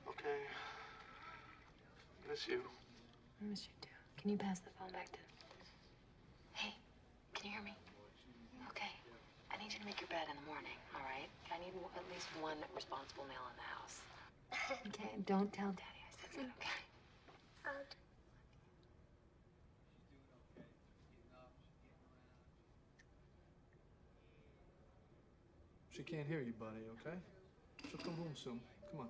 Okay. Miss you. I miss you too. Can you pass the phone back to... Hey, can you hear me? Okay. I need you to make your bed in the morning, all right? I need at least one responsible male in the house. Okay, don't tell Daddy I said that, okay? She can't hear you, buddy, okay? She'll come home soon. Come on.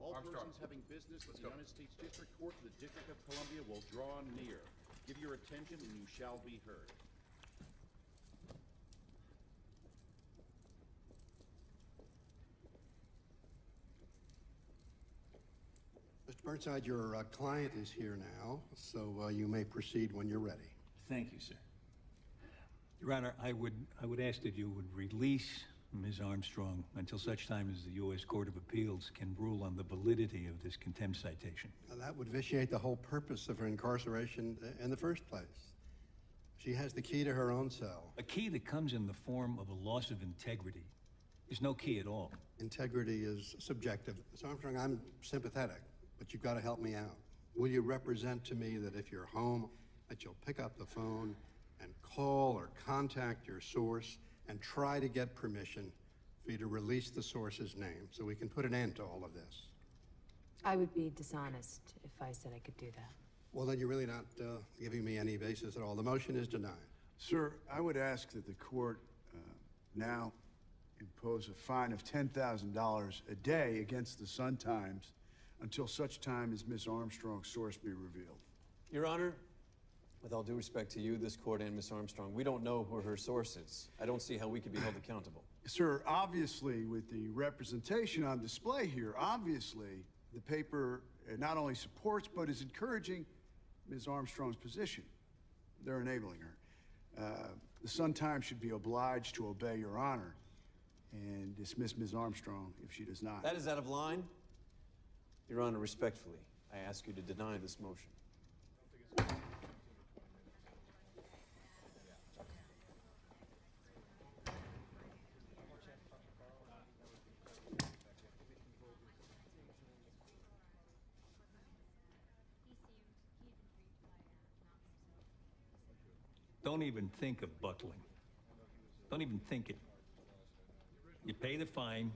All persons having business with the United States District Court for the District of Columbia will draw near. Give your attention and you shall be heard. Mr. Burnside, your client is here now, so you may proceed when you're ready. Thank you, sir. Your Honor, I would ask that you would release Ms. Armstrong until such time as the U.S. Court of Appeals can rule on the validity of this contempt citation. Now, that would vitiate the whole purpose of her incarceration in the first place. She has the key to her own cell. A key that comes in the form of a loss of integrity is no key at all. Integrity is subjective. Ms. Armstrong, I'm sympathetic, but you've got to help me out. Will you represent to me that if you're home, that you'll pick up the phone and call or contact your source and try to get permission for you to release the source's name so we can put an end to all of this? I would be dishonest if I said I could do that. Well, then you're really not giving me any basis at all. The motion is denied. Sir, I would ask that the court now impose a fine of $10,000 a day against the Sun-Times until such time as Miss Armstrong's source be revealed. Your Honor, with all due respect to you, this court, and Miss Armstrong, we don't know who her source is. I don't see how we could be held accountable. Sir, obviously, with the representation on display here, obviously, the paper not only supports but is encouraging Ms. Armstrong's position. They're enabling her. The Sun-Times should be obliged to obey Your Honor and dismiss Ms. Armstrong if she does not. That is out of line. Your Honor, respectfully, I ask you to deny this motion. Don't even think of buckling. Don't even think it. You pay the fine,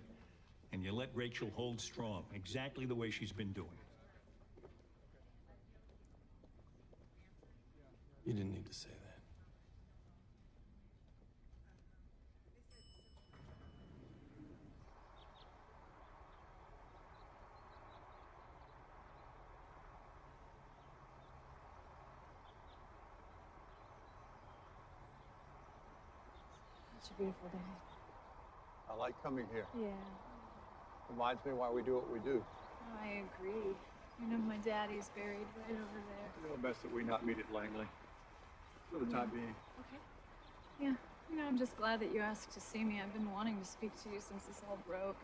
and you let Rachel hold strong, exactly the way she's been doing. You didn't need to say that. It's a beautiful day. I like coming here. Yeah, Reminds me why we do what we do. I agree. You know, my daddy's buried right over there. It's best that we not meet at Langley for the time being. Okay. Yeah, you know, I'm just glad that you asked to see me. I've been wanting to speak to you since this all broke.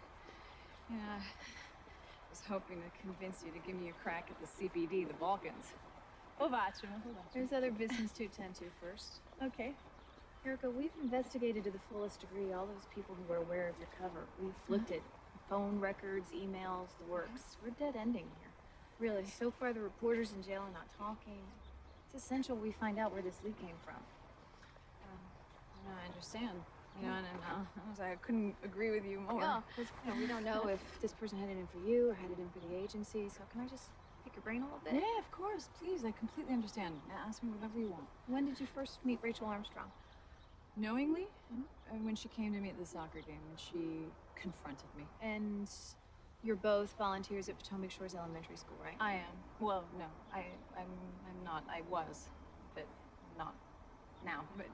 Yeah, I was hoping to convince you to give me a crack at the CPD, the Balkans. There's other business to attend to first. Okay. Erica, we've investigated to the fullest degree all those people who were aware of your cover. We've looked at phone records, emails, the works. We're dead ending here. Really? So far, the reporters in jail are not talking. It's essential we find out where this leak came from. No, I understand. You know, and I was like, I couldn't agree with you more. No, because we don't know if this person had it in for you or had it in for the agency. So can I just pick your brain a little bit? Yeah, of course. Please, I completely understand. Ask me whatever you want. When did you first meet Rachel Armstrong? Knowingly? When she came to me at the soccer game, when she confronted me. And you're both volunteers at Potomac Shores Elementary School, right? I am. Well, no, I'm not. I was, but not now. But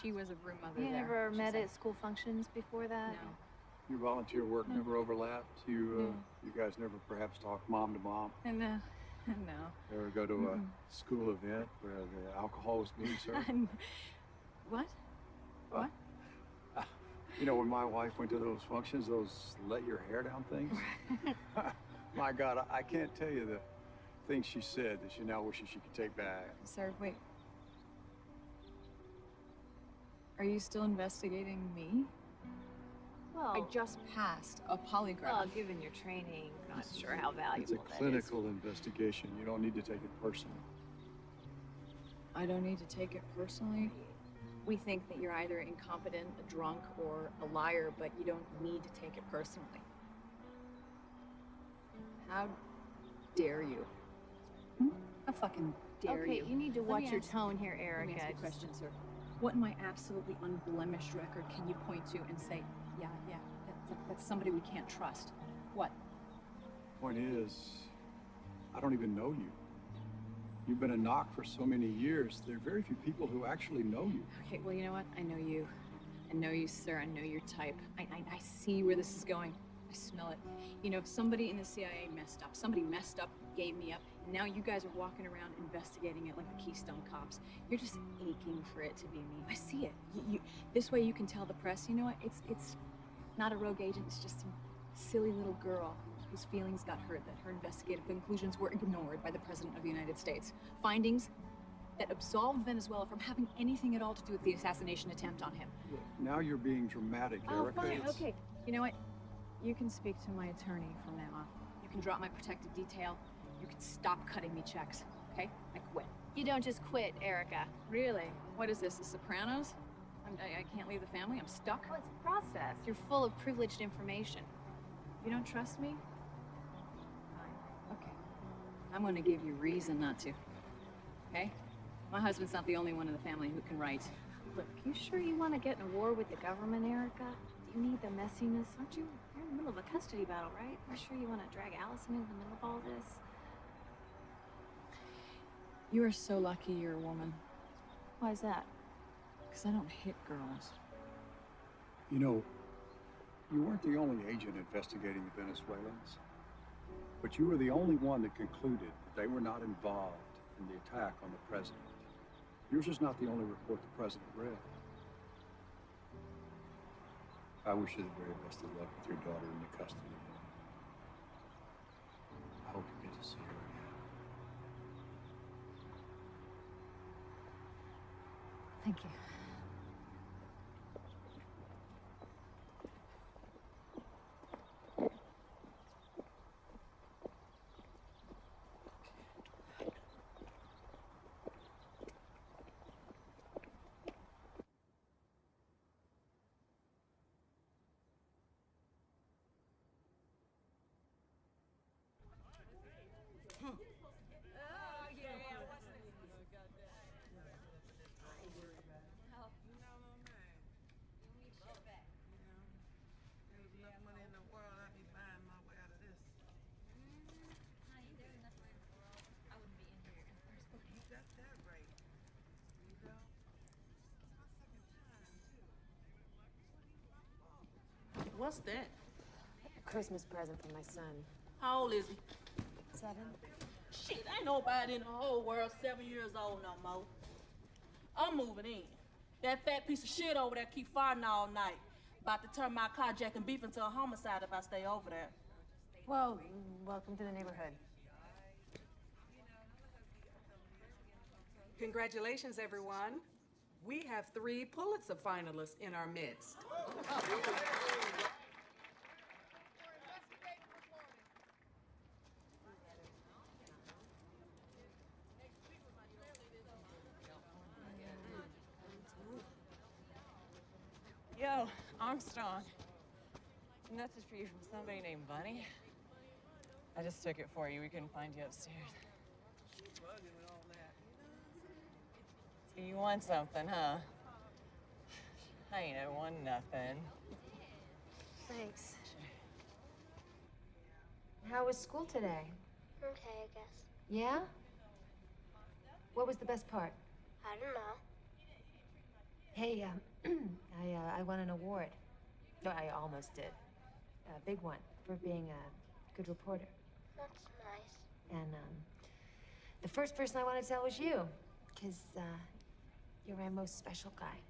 she was a room mother there. You never met at school functions before that? No. Your volunteer work never overlapped? You guys never perhaps talk mom to mom? And no. Ever go to a school event where the alcohol was being served? What? What? You know, when my wife went to those functions, those let your hair down things? My God, I can't tell you the things she said that she now wishes she could take back. Sir, wait. Are you still investigating me? Well, I just passed a polygraph. Well, given your training, not sure how valuable that is. It's a clinical investigation. You don't need to take it personally. I don't need to take it personally. We think that you're either incompetent, a drunk, or a liar, but you don't need to take it personally. How dare you? How fucking dare you? Okay, you need to watch your tone here, Erica. Let me ask you a question, sir. What in my absolutely unblemished record can you point to and say, yeah, that's somebody we can't trust? What? point is, I don't even know you. You've been a knock for so many years. There are very few people who actually know you. Okay, well, you know what? I know you. I know you, sir. I know your type. I see where this is going. I smell it. You know, somebody in the CIA messed up. Somebody messed up, gave me up, and now you guys are walking around investigating it like the Keystone Cops. You're just aching for it to be me. I see it. This way you can tell the press, you know what? It's not a rogue agent. It's just some silly little girl whose feelings got hurt, that her investigative conclusions were ignored by the President of the United States. Findings that absolved Venezuela from having anything at all to do with the assassination attempt on him. Now you're being dramatic, Erica. Oh, fine, okay. You know what? You can speak to my attorney from now on. You can drop my protected detail. You can stop cutting me checks, okay? I quit. You don't just quit, Erica. Really? What is this, The Sopranos? I can't leave the family? I'm stuck? Oh, it's a process. You're full of privileged information. You don't trust me? Fine. Okay. I'm gonna give you reason not to. Okay? My husband's not the only one in the family who can write. Look, you sure you want to get in a war with the government, Erica? Do you need the messiness? Aren't you? You're in the middle of a custody battle, right? You sure you want to drag Allison into the middle of all this? You are so lucky you're a woman. Why is that? Because I don't hit girls. You know, you weren't the only agent investigating the Venezuelans, but you were the only one that concluded that they were not involved in the attack on the president. Yours is not the only report the president read. I wish you the very best of luck with your daughter in the custody. I hope you get to see her again. Thank you. What's that? A Christmas present for my son. How old is he? 7. Shit, ain't nobody in the whole world 7 years old no more. I'm moving in. That fat piece of shit over there keep farting all night. About to turn my carjacking beef into a homicide if I stay over there. Well, welcome to the neighborhood. Congratulations, everyone. We have 3 Pulitzer finalists in our midst. Yo, Armstrong. A message for you from somebody named Bunny. I just took it for you. We couldn't find you upstairs. So you want something, huh? I ain't I won nothing. Thanks. How was school today? Okay, I guess. Yeah? What was the best part? I don't know. Hey, I won an award. No, I almost did. A big one for being a good reporter. That's nice. And the first person I wanted to tell was you, because you're my most special guy.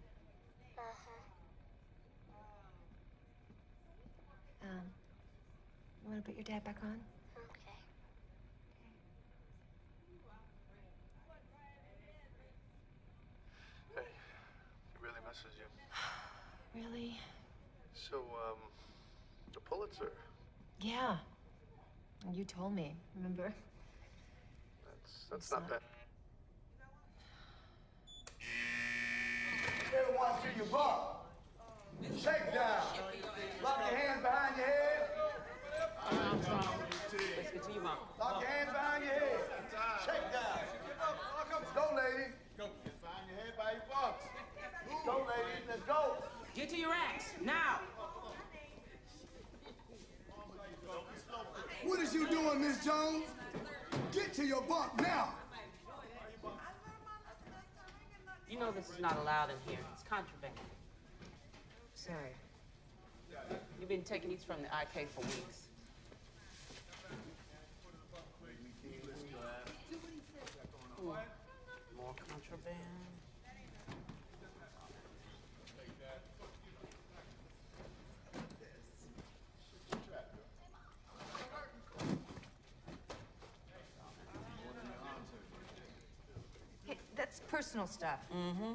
You want to put your dad back on? Okay. Hey, he really misses you. Really? So, the Pulitzer. Yeah. You told me, remember? That's not bad. Everyone to your butt. Shake down. Lock your hands behind your head. Lock your hands behind your head. Shake down. Go, lady. Go. Behind your head by your box. Go, lady. Let's go. Get to your axe, now. What is you doing Jones, get to your bunk now. You know this is not allowed in here. It's contraband. Sorry. You've been taking these from the IK for weeks. More contraband. Hey, that's personal stuff. Mm-hmm.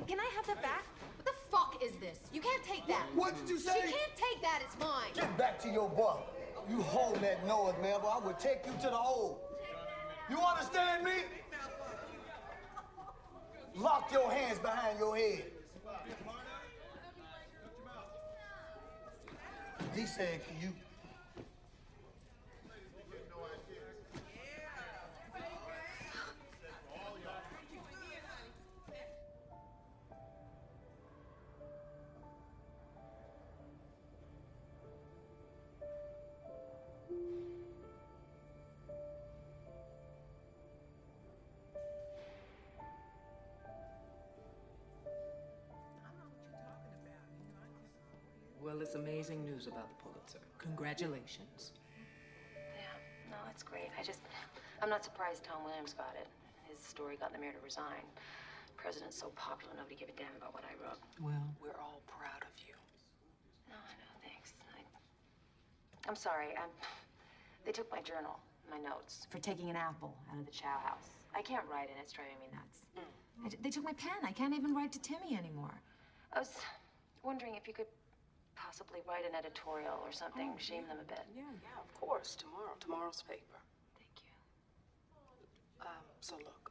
Can I have that back? What the fuck is this? You can't take that. What did you say? She can't take that. It's mine. Get back to your bunk. You hold that noise, man, but I will take you to the hole. You understand me? Lock your hands behind your head. He said, can you? Well, it's amazing news about the Pulitzer. Congratulations. Yeah, no, it's great. I'm not surprised Tom Williams got it. His story got the mayor to resign. The president's so popular, nobody gave a damn about what I wrote. Well, we're all proud of you. No, I know, thanks. I'm sorry. They took my journal, my notes, for taking an apple out of the chow house. I can't write and it's driving me nuts. They took my pen. I can't even write to Timmy anymore. I was wondering if you could possibly write an editorial or something, shame them a bit. Yeah, of course. Tomorrow's paper. Thank you. So look,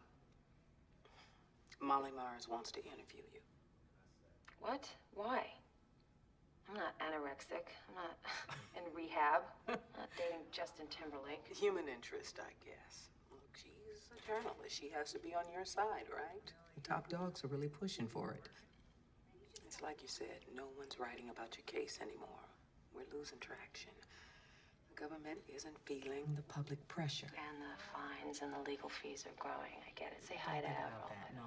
Molly Myers wants to interview you. What? Why? I'm not anorexic. I'm not in rehab. I'm not dating Justin Timberlake. Human interest, I guess. Look, she's a journalist. She has to be on your side, right? The top dogs are really pushing for it. It's like you said, no one's writing about your case anymore. We're losing traction. The government isn't feeling The public pressure. And the fines and the legal fees are growing. I get it. Say hi to Avril. No.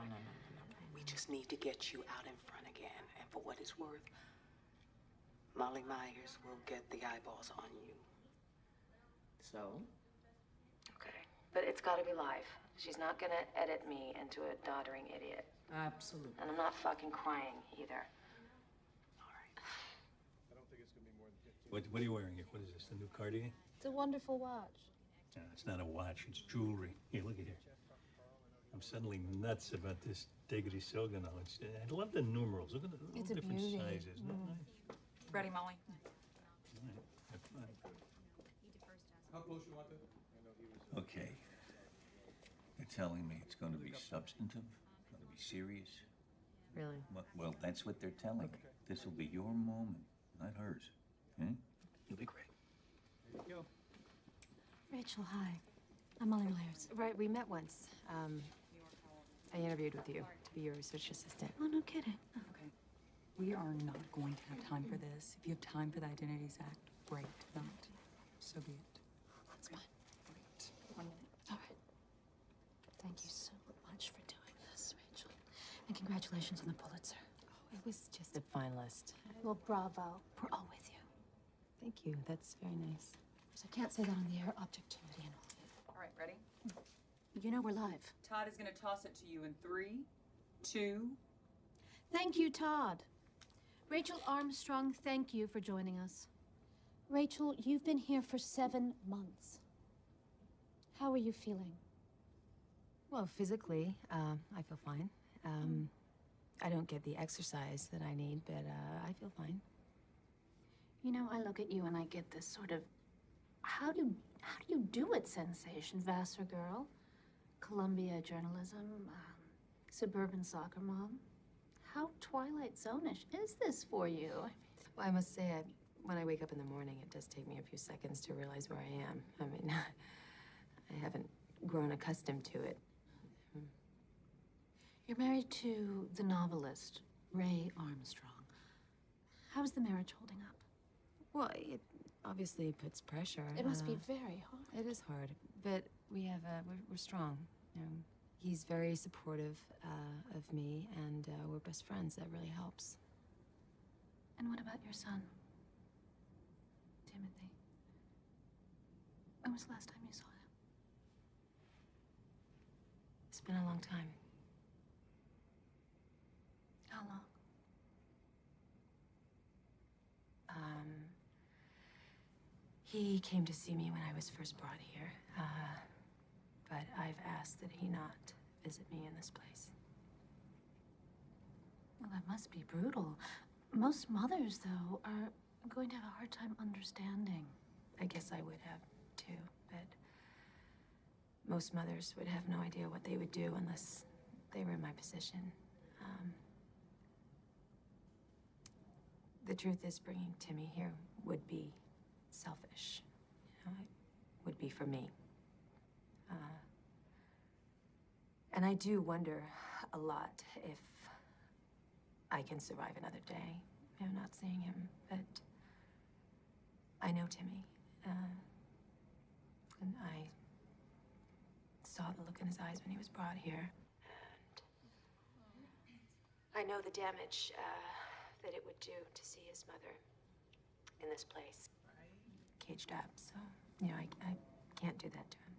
We just need to get you out in front again. And for what it's worth, Molly Myers will get the eyeballs on you. So? Okay. But it's got to be live. She's not going to edit me into a doddering idiot. Absolutely. And I'm not fucking crying either. What are you wearing here? What is this, the new cardigan? It's a wonderful watch. No, it's not a watch, it's jewelry. Here, look at here. I'm suddenly nuts about this Degri Soganol. I love the numerals. Look at the It's a different beauty. sizes. Isn't that nice? Ready, Molly? All right, have fun. How close you want that? Okay. You're telling me it's going to be substantive? Going to be serious? Really? Well, that's what they're telling me. This will be your moment, not hers. Hmm? You'll be great. There you go. Rachel, hi. I'm Molly Myers. Right, we met once. I interviewed with you to be your research assistant. Oh, no kidding. Okay. We are not going to have time for this. If you have time for the Identities Act, great. Not, so be it. That's fine. Great. 1 minute. All right. Thank you so much for doing this, Rachel. And congratulations on the Pulitzer. Oh, it was just a finalist. Well, bravo. We're all with you. Thank you. That's very nice. So I can't say that on the air, objectivity and all. All right, ready? You know we're live. Todd is going to toss it to you in 3, 2. Thank you, Todd. Rachel Armstrong, thank you for joining us. Rachel, you've been here for 7 months. How are you feeling? Well, physically, I feel fine. I don't get the exercise that I need, but I feel fine. You know, I look at you and I get this sort of, how do you do it sensation, Vassar girl? Columbia journalism, suburban soccer mom. How Twilight Zone-ish is this for you? Well, I must say, when I wake up in the morning, it does take me a few seconds to realize where I am. I mean, I haven't grown accustomed to it. You're married to the novelist, Ray Armstrong. How's the marriage holding up? Well, obviously it puts pressure. It must be very hard. It is hard, but we have, we're strong. You know, he's very supportive of me, and we're best friends. That really helps. And what about your son, Timothy? When was the last time you saw him? It's been a long time. How long? He came to see me when I was first brought here, but I've asked that he not visit me in this place. Well, that must be brutal. Most mothers, though, are going to have a hard time understanding. I guess I would have, too, but most mothers would have no idea what they would do unless they were in my position. The truth is, bringing Timmy here would be selfish. You know, it would be for me. And I do wonder a lot if I can survive another day, you know, not seeing him. But I know Timmy, and I saw the look in his eyes when he was brought here. And I know the damage that it would do to see his mother in this place, caged up. So, you know, I can't do that to him.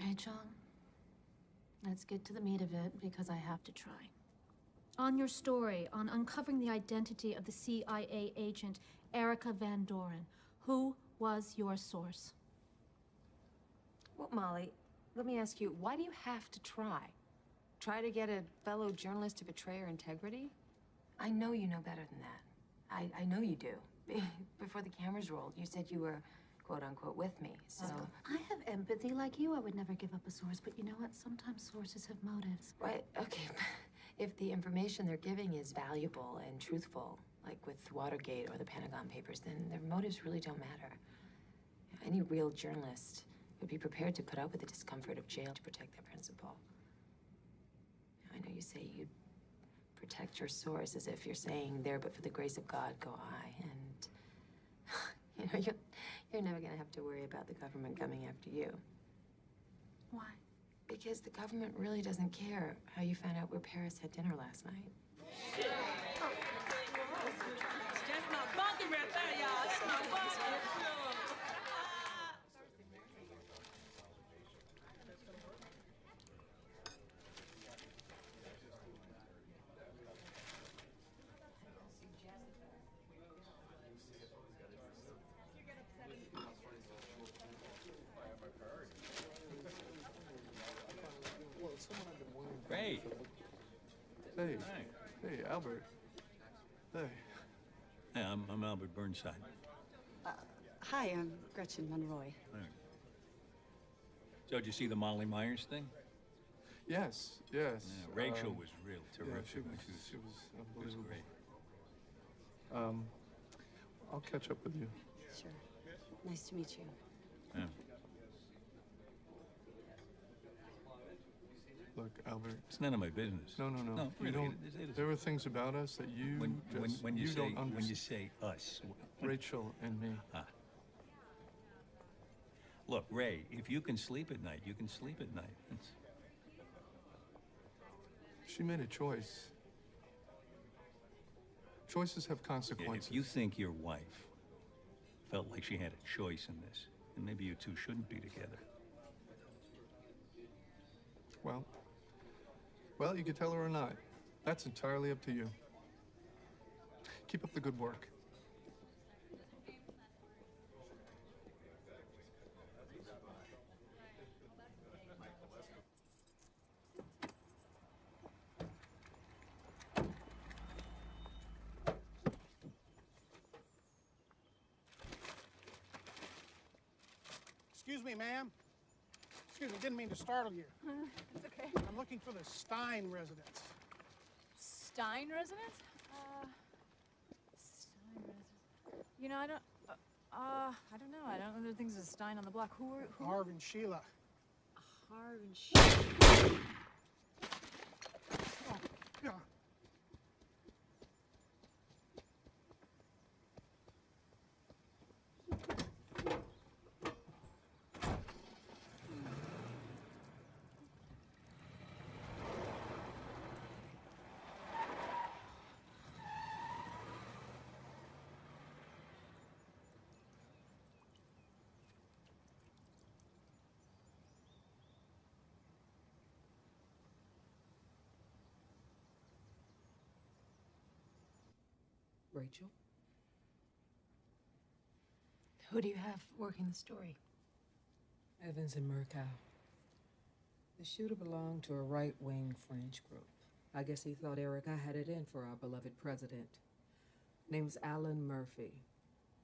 Rachel, let's get to the meat of it, because I have to try. On your story on uncovering the identity of the CIA agent Erica Van Doren, who was your source? Well, Molly, let me ask you, why do you have to try? Try to get a fellow journalist to betray her integrity? I know you know better than that. I know you do. Before the cameras rolled, you said you were, quote unquote, with me, so... I have empathy like you. I would never give up a source, but you know what? Sometimes sources have motives. Right, okay, if the information they're giving is valuable and truthful, like with Watergate or the Pentagon Papers, then their motives really don't matter. Any real journalist would be prepared to put up with the discomfort of jail to protect their principal. I know you say you'd protect your source as if you're saying, there but for the grace of God go I, and you know, you're never gonna have to worry about the government coming after you. Why? Because the government really doesn't care how you found out where Paris had dinner last night. That's my funky right there, y'all. That's my funky. Ray. Hey. Hi. Hey, Albert. Hey. Hey, I'm Albert Burnside. Hi, I'm Gretchen Monroy. All right. So, did you see the Molly Myers thing? Yes. Yeah, Rachel was real terrific. Yeah, she was unbelievable. Great. I'll catch up with you. Sure. Nice to meet you. Yeah. Look, Albert. It's none of my business. No. No, You really, don't. it is. There are things about us that you When you you say don't understand. when you say us, Rachel and me. Look, Ray, if you can sleep at night, you can sleep at night. She made a choice. Choices have consequences. If you think your wife felt like she had a choice in this, then maybe you two shouldn't be together. Well, you could tell her or not. That's entirely up to you. Keep up the good work. Excuse me, ma'am. Excuse me, didn't mean to startle you. It's okay. I'm looking for the Stein residence. Stein residence? Stein residence. You know, I don't know. I don't know there things as Stein on the block. Who? Harv and Sheila. Harv and Sheila. Oh, yeah. Rachel? Who do you have working the story? Evans and Murkow. The shooter belonged to a right-wing fringe group. I guess he thought Erica had it in for our beloved president. Name's Alan Murphy.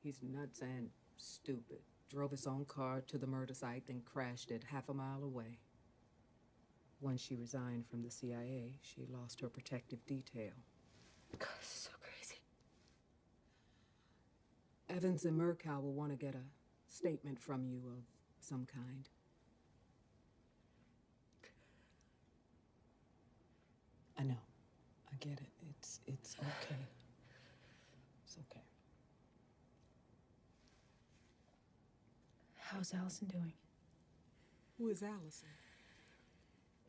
He's nuts and stupid. Drove his own car to the murder site, then crashed it half a mile away. Once she resigned from the CIA, she lost her protective detail. God, this is so crazy. Evans and Murkow will want to get a statement from you of some kind. I know. I get it. It's okay. It's okay. How's Allison doing? Who is Allison?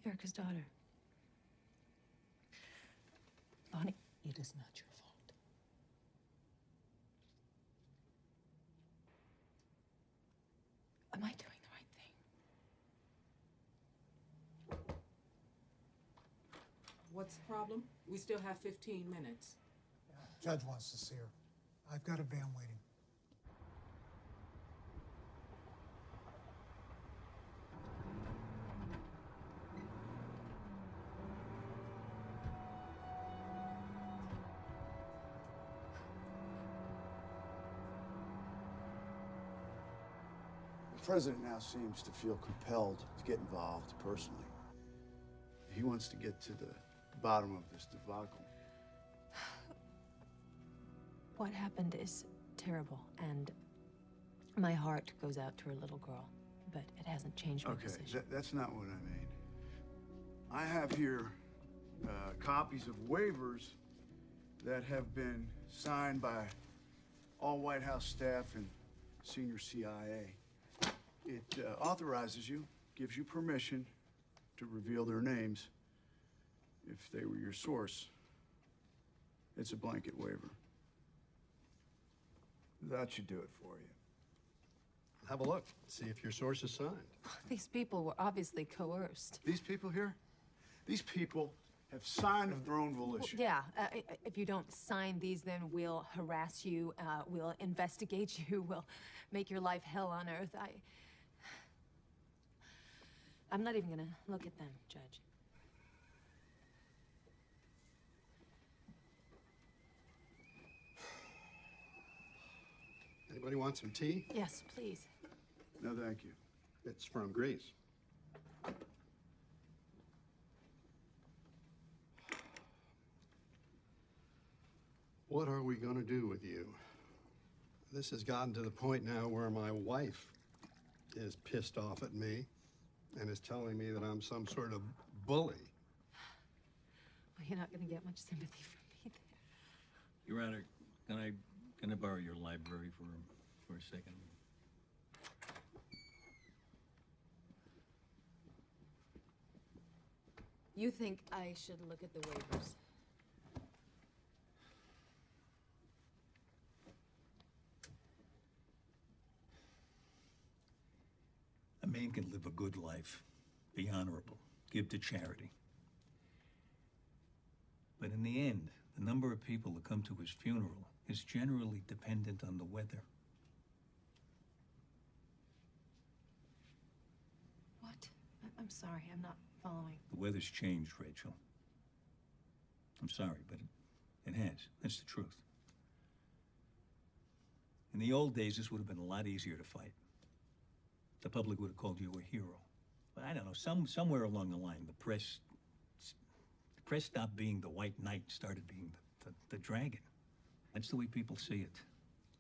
Erica's daughter. Bonnie, it is not your fault. Am I doing the right thing? What's the problem? We still have 15 minutes. Judge wants to see her. I've got a van waiting. The president now seems to feel compelled to get involved personally. He wants to get to the bottom of this debacle. What happened is terrible, and my heart goes out to her little girl, but it hasn't changed my decision. That's not what I mean. I have here copies of waivers that have been signed by all White House staff and senior CIA. It authorizes you, gives you permission to reveal their names if they were your source. It's a blanket waiver. That should do it for you. Have a look. See if your source is signed. These people were obviously coerced. These people here? These people have signed of their own volition. Yeah, if you don't sign these, then we'll harass you, we'll investigate you, we'll make your life hell on earth. I'm not even gonna look at them, Judge. Anybody want some tea? Yes, please. No, thank you. It's from Greece. What are we going to do with you? This has gotten to the point now where my wife is pissed off at me and is telling me that I'm some sort of bully. Well, you're not gonna get much sympathy from me there. Your Honor, can I borrow your library for a second? You think I should look at the waivers? A man can live a good life, be honorable, give to charity. But in the end, the number of people who come to his funeral is generally dependent on the weather. What? I'm sorry, I'm not following. The weather's changed, Rachel. I'm sorry, but it has. That's the truth. In the old days, this would have been a lot easier to fight. The public would have called you a hero. But I don't know, somewhere along the line, the press stopped being the white knight, started being the dragon. That's the way people see it.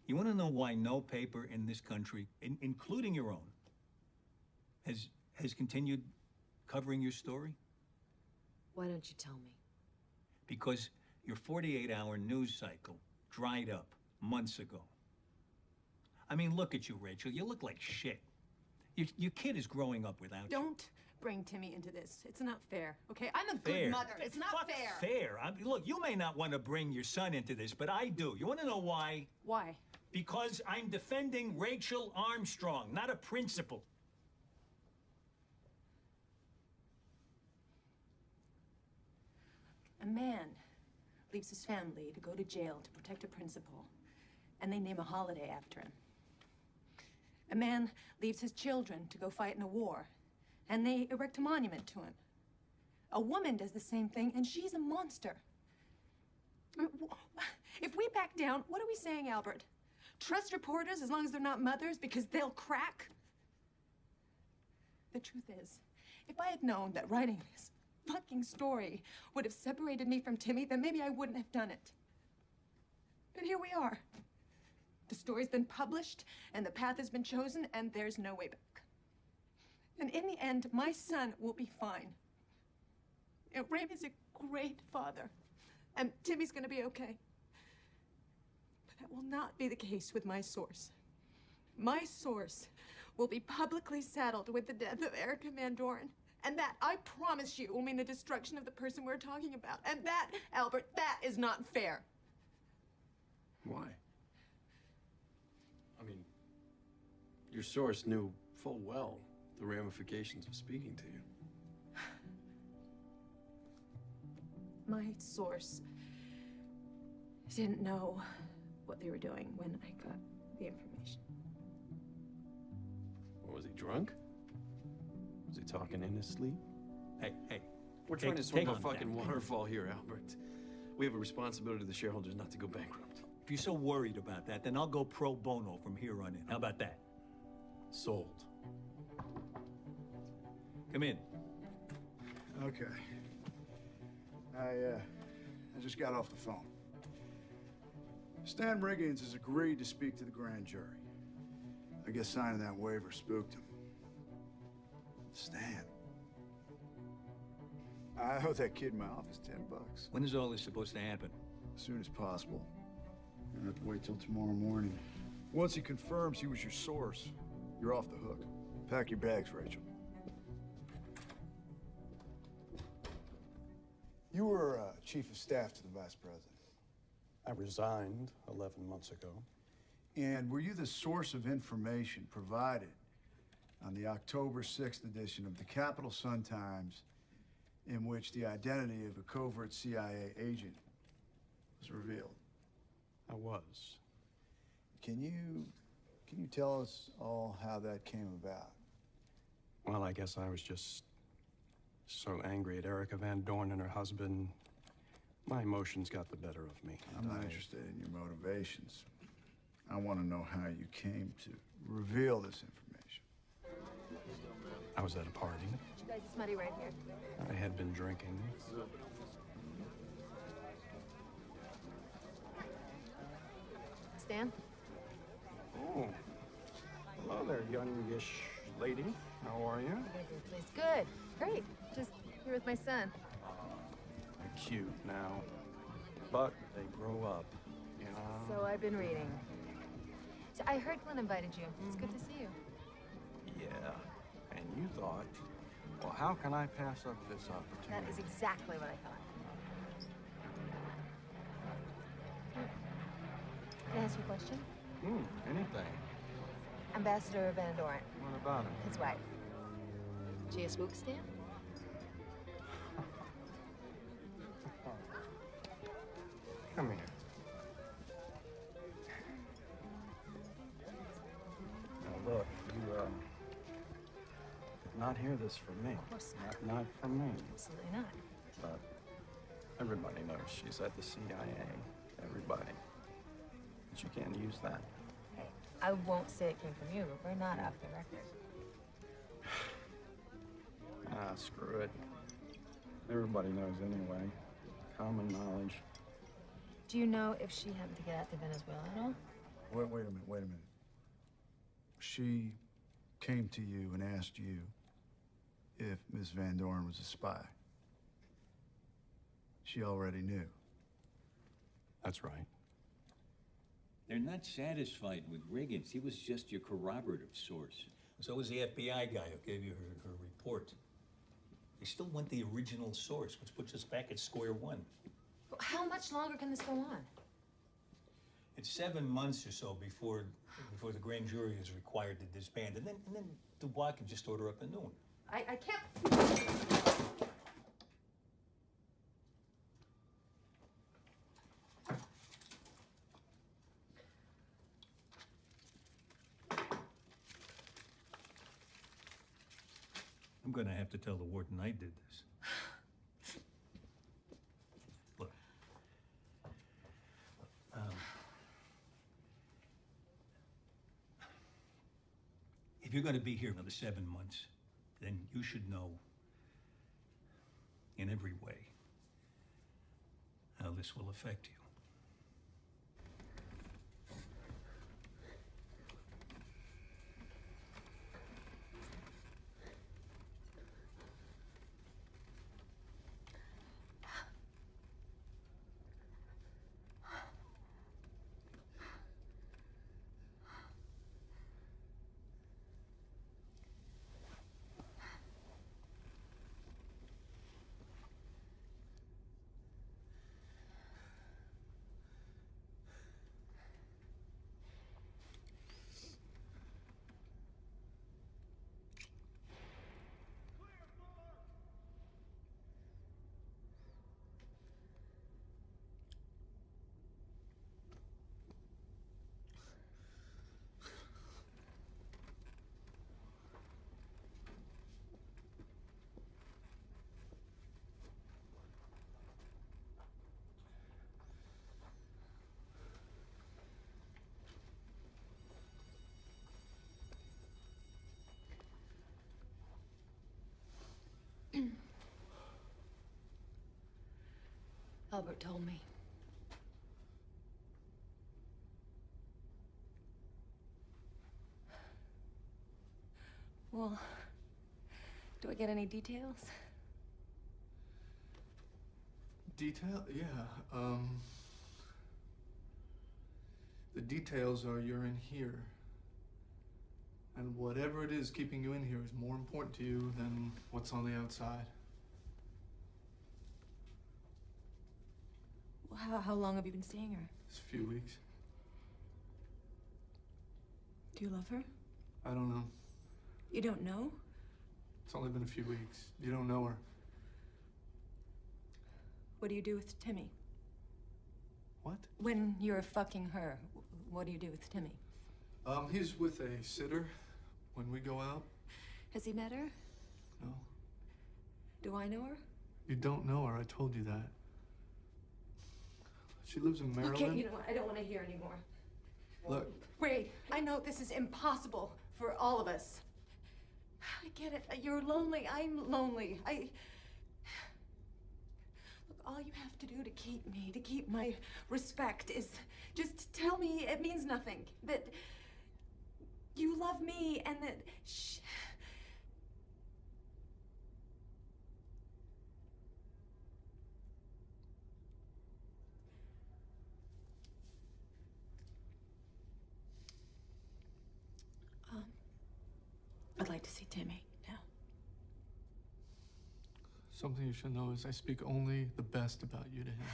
You want to know why no paper in this country, including your own, has continued covering your story? Why don't you tell me? Because your 48-hour news cycle dried up months ago. I mean, look at you, Rachel. You look like shit. Your kid is growing up without you. Don't bring Timmy into this. It's not fair, okay? I'm a Fair. good mother. It's not fair. Fair? Look, you may not want to bring your son into this, but I do. You want to know why? Why? Because I'm defending Rachel Armstrong, not a principal. A man leaves his family to go to jail to protect a principal, and they name a holiday after him. A man leaves his children to go fight in a war, and they erect a monument to him. A woman does the same thing, and she's a monster. If we back down, what are we saying, Albert? Trust reporters as long as they're not mothers because they'll crack? The truth is, if I had known that writing this fucking story would have separated me from Timmy, then maybe I wouldn't have done it. But here we are. The story's been published, and the path has been chosen, and there's no way back. And in the end, my son will be fine. You know, Raymond's a great father, and Timmy's gonna be okay. But that will not be the case with my source. My source will be publicly saddled with the death of Erica Van Doren. And that, I promise you, will mean the destruction of the person we're talking about. And that, Albert, that is not fair. Why? I mean, your source knew full well the ramifications of speaking to you. My source didn't know what they were doing when I got the information. Was he drunk? Was he talking in his sleep? Hey. We're trying to swim a fucking waterfall here, Albert. We have a responsibility to the shareholders not to go bankrupt. If you're so worried about that, then I'll go pro bono from here on in. How about that? Sold. Come in. Okay. I just got off the phone. Stan Riggins has agreed to speak to the grand jury. I guess signing that waiver spooked him. Stan. I owe that kid in my office $10. When is all this supposed to happen? As soon as possible. I have to wait till tomorrow morning. Once he confirms he was your source, you're off the hook. Pack your bags, Rachel. You were chief of staff to the vice president. I resigned 11 months ago. And were you the source of information provided on the October 6th edition of the Capital Sun-Times in which the identity of a covert CIA agent was revealed? I was. Can you tell us all how that came about? Well, I guess I was just so angry at Erica Van Doren and her husband. My emotions got the better of me. I'm not interested in your motivations. I want to know how you came to reveal this information. I was at a party. You guys, it's muddy right here. I had been drinking. Stan? Oh. Hello there, youngish lady. How are you? Please. Good. Great. Just here with my son. They're cute now. But they grow up, you know? So I've been reading. So I heard Glenn invited you. It's good to see you. Yeah. And you thought, well, how can I pass up this opportunity? That is exactly what I thought. Can I ask you a question? Anything. Ambassador Van Doren. What about him? His wife. She a spook, Stan? Come here. Now look, you did not hear this from me. Of course not. Not from me. Absolutely not. But everybody knows she's at the CIA. Everybody. But you can't use that. Hey, I won't say it came from you, but we're not off the record. Screw it. Everybody knows anyway. Common knowledge. Do you know if she happened to get out to Venezuela at all? Wait a minute. She came to you and asked you if Miss Van Doren was a spy. She already knew. That's right. They're not satisfied with Riggins. He was just your corroborative source. So was the FBI guy who gave you her report. They still want the original source, which puts us back at square one. How much longer can this go on? It's 7 months or so before the grand jury is required to disband, and then Dubois can just order up a new one. I can't. I'm gonna have to tell the warden I did this. Look. If you're gonna be here another 7 months, then you should know in every way how this will affect you. Albert told me. Well, do I get any details? Detail? Yeah, the details are you're in here. And whatever it is keeping you in here is more important to you than what's on the outside. How long have you been seeing her? It's a few weeks. Do you love her? I don't know. You don't know? It's only been a few weeks. You don't know her. What do you do with Timmy? What? When you're fucking her, what do you do with Timmy? He's with a sitter when we go out. Has he met her? No. Do I know her? You don't know her, I told you that. She lives in Maryland. Okay, you know what? I don't want to hear anymore. Look. Ray, I know this is impossible for all of us. I get it. You're lonely. I'm lonely. Look, all you have to do to keep my respect is just tell me it means nothing. That you love me and that... I'd like to see Timmy now. Something you should know is I speak only the best about you to him.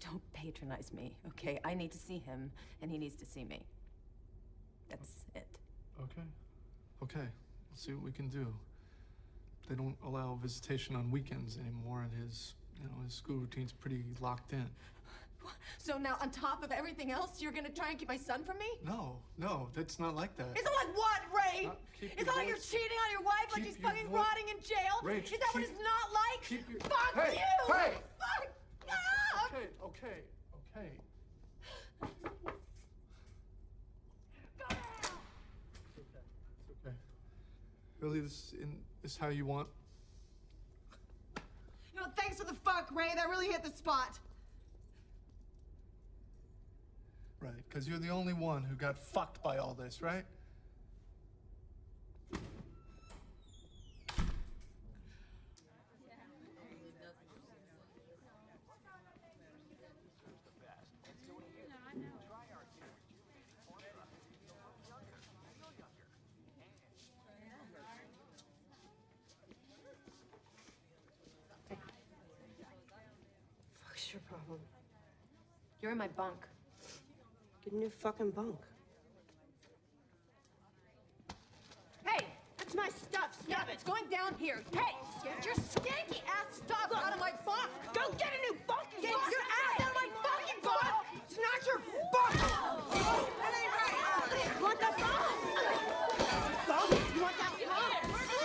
Don't patronize me, okay? I need to see him, and he needs to see me. That's it. Okay. Okay. We'll see what we can do. They don't allow visitation on weekends anymore, and his school routine's pretty locked in. So now, on top of everything else, you're gonna try and keep my son from me? No, that's not like that. Is it like what, Ray? Is that like you're cheating on your wife like she's fucking rotting in jail? Ray, is that what it's not like? Fuck Hey, you! hey! Fuck! Ah! Okay. It's okay. Really, this is how you want? You know, thanks for the fuck, Ray. That really hit the spot. Right, because you're the only one who got fucked by all this, right? Fuck's your problem? You're in my bunk. Get a new fucking bunk. Hey, that's my stuff. Stop it. It's going down here. Hey, get your stinky ass stuff out of my bunk. Go get a new fucking bunk. Get your ass out of my fucking bunk. It's not your bunk. That ain't right. You want that bunk? Bunk? You want that bunk? You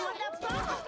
want that bunk?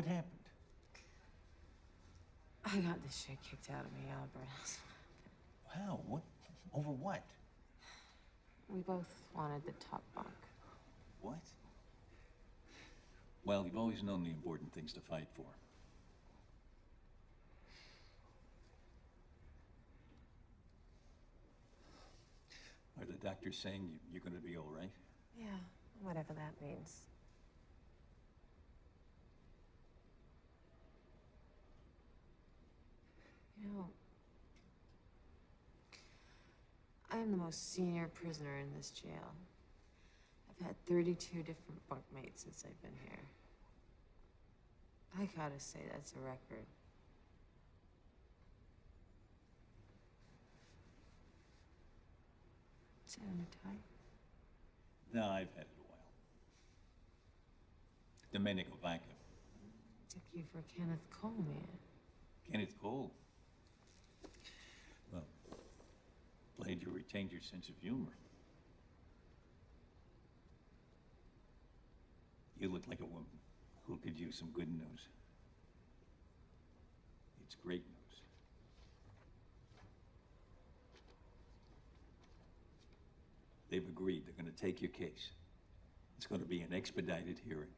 What happened? I got this shit kicked out of me, Albert. Wow, what? Over what? We both wanted the top bunk. What? Well, you've always known the important things to fight for. Are the doctors saying you're going to be all right? Yeah, whatever that means. You know, I am the most senior prisoner in this jail. I've had 32 different bunkmates since I've been here. I gotta say, that's a record. Is that under tie? No, I've had it a while. Domenico Vacca. Took you for Kenneth Cole, man. Kenneth Cole. Well, glad you retained your sense of humor. You look like a woman who could use some good news. It's great news. They've agreed they're going to take your case. It's going to be an expedited hearing.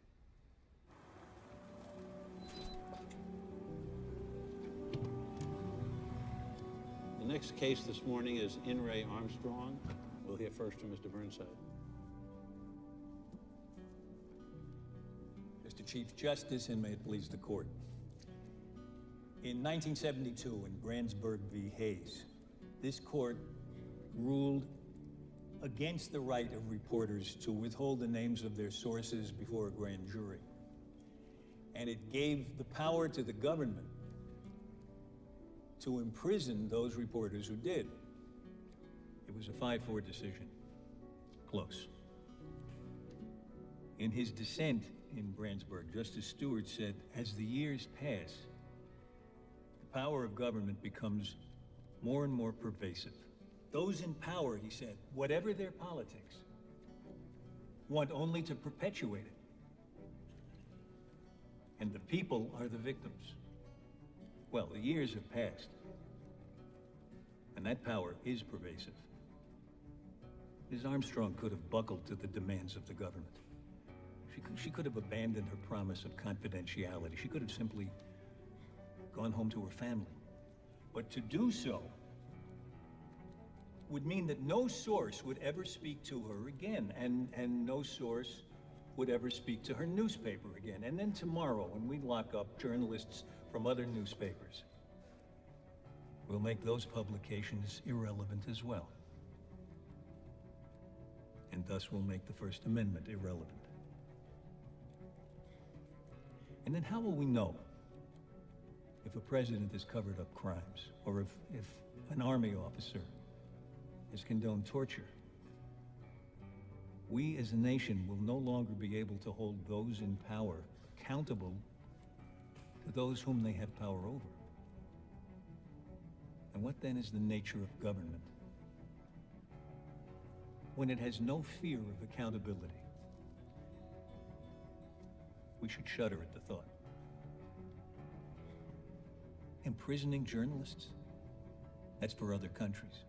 The next case this morning is In re Armstrong. We'll hear first from Mr. Burnside. Mr. Chief Justice, and may it please the court. In 1972, in Brandsburg v. Hayes, this court ruled against the right of reporters to withhold the names of their sources before a grand jury. And it gave the power to the government to imprison those reporters who did. It was a 5-4 decision. Close. In his dissent in Brandsburg, Justice Stewart said, as the years pass, the power of government becomes more and more pervasive. Those in power, he said, whatever their politics, want only to perpetuate it. And the people are the victims. Well, the years have passed, and that power is pervasive. Ms. Armstrong could have buckled to the demands of the government. She could have abandoned her promise of confidentiality. She could have simply gone home to her family. But to do so would mean that no source would ever speak to her again, and no source would ever speak to her newspaper again. And then tomorrow, when we lock up journalists from other newspapers, we'll make those publications irrelevant as well. And thus we'll make the First Amendment irrelevant. And then how will we know if a president has covered up crimes, or if an army officer has condoned torture? We as a nation will no longer be able to hold those in power accountable to those whom they have power over. And what then is the nature of government when it has no fear of accountability? We should shudder at the thought. Imprisoning journalists? That's for other countries.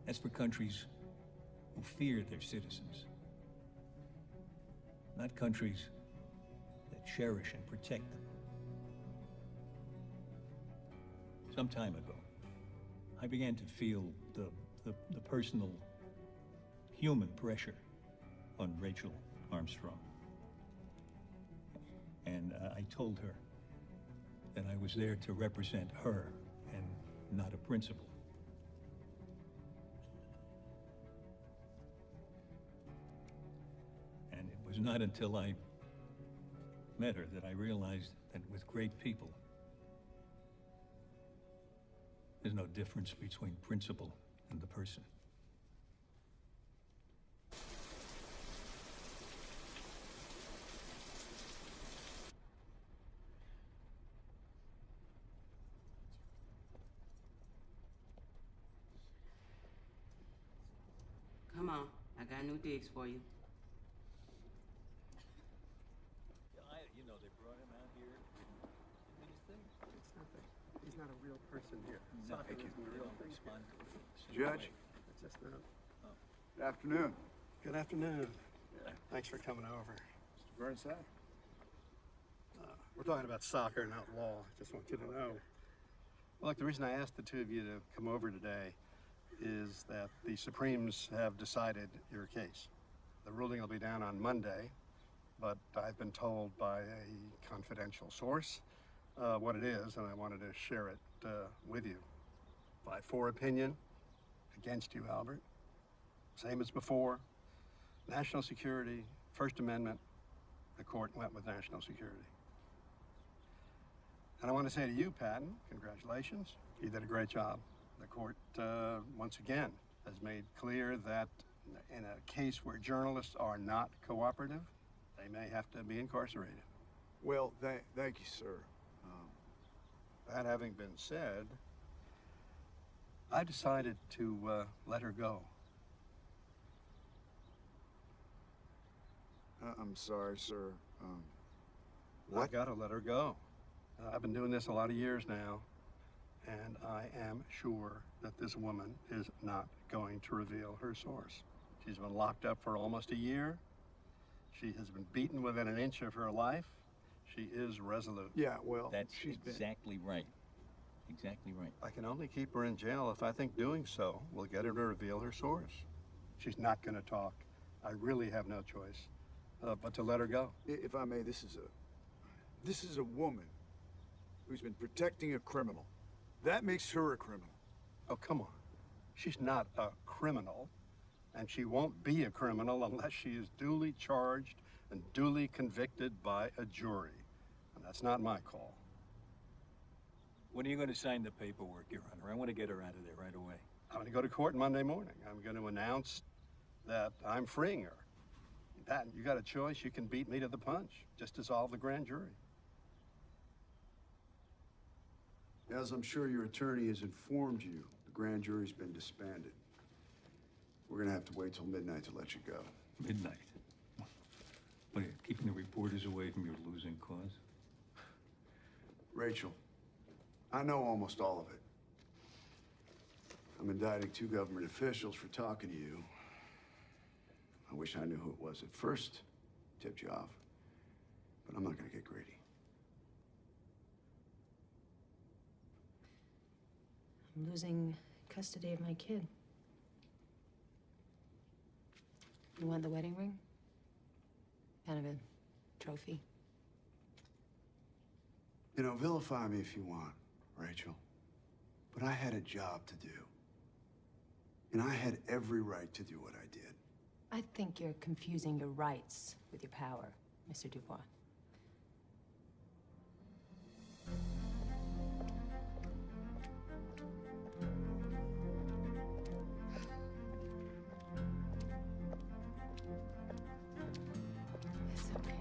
That's for countries who fear their citizens, not countries that cherish and protect them. Some time ago, I began to feel the personal, human pressure on Rachel Armstrong. And I told her that I was there to represent her and not a principal. And it was not until I met her that I realized that with great people, there's no difference between principle and the person. Come on, I got new digs for you. You know, not a real person here. Soccer isn't a real thing. Judge. It's just not. Good afternoon. Good afternoon. Thanks for coming over. Mr. Burnside. We're talking about soccer, not law. Just want you to know. Well, look, the reason I asked the two of you to come over today is that the Supremes have decided your case. The ruling will be down on Monday, but I've been told by a confidential source what it is, and I wanted to share it with you. 5-4 opinion against you, Albert. Same as before. National security, First Amendment, the court went with national security. And I want to say to you, Patton, congratulations. You did a great job. The court, once again, has made clear that in a case where journalists are not cooperative, they may have to be incarcerated. Well, thank you, sir. That having been said, I decided to let her go. I'm sorry, sir. I gotta let her go. I've been doing this a lot of years now, and I am sure that this woman is not going to reveal her source. She's been locked up for almost a year. She has been beaten within an inch of her life. She is resolute. Yeah, well, That's exactly right. Exactly right. I can only keep her in jail if I think doing so will get her to reveal her source. She's not going to talk. I really have no choice but to let her go. If I may, this is a woman who's been protecting a criminal. That makes her a criminal. Oh, come on. She's not a criminal, and she won't be a criminal unless she is duly charged and duly convicted by a jury. And that's not my call. When are you going to sign the paperwork, Your Honor? I want to get her out of there right away. I'm going to go to court Monday morning. I'm going to announce that I'm freeing her. Patton, you got a choice. You can beat me to the punch. Just dissolve the grand jury. As I'm sure your attorney has informed you, the grand jury's been disbanded. We're gonna have to wait till midnight to let you go. Midnight? What are you, keeping the reporters away from your losing cause? Rachel, I know almost all of it. I'm indicting 2 government officials for talking to you. I wish I knew who it was at first, tipped you off, but I'm not gonna get greedy. I'm losing custody of my kid. You want the wedding ring? Kind of a trophy. You know, vilify me if you want, Rachel, but I had a job to do. And I had every right to do what I did. I think you're confusing your rights with your power, Mr. Dubois. It's okay.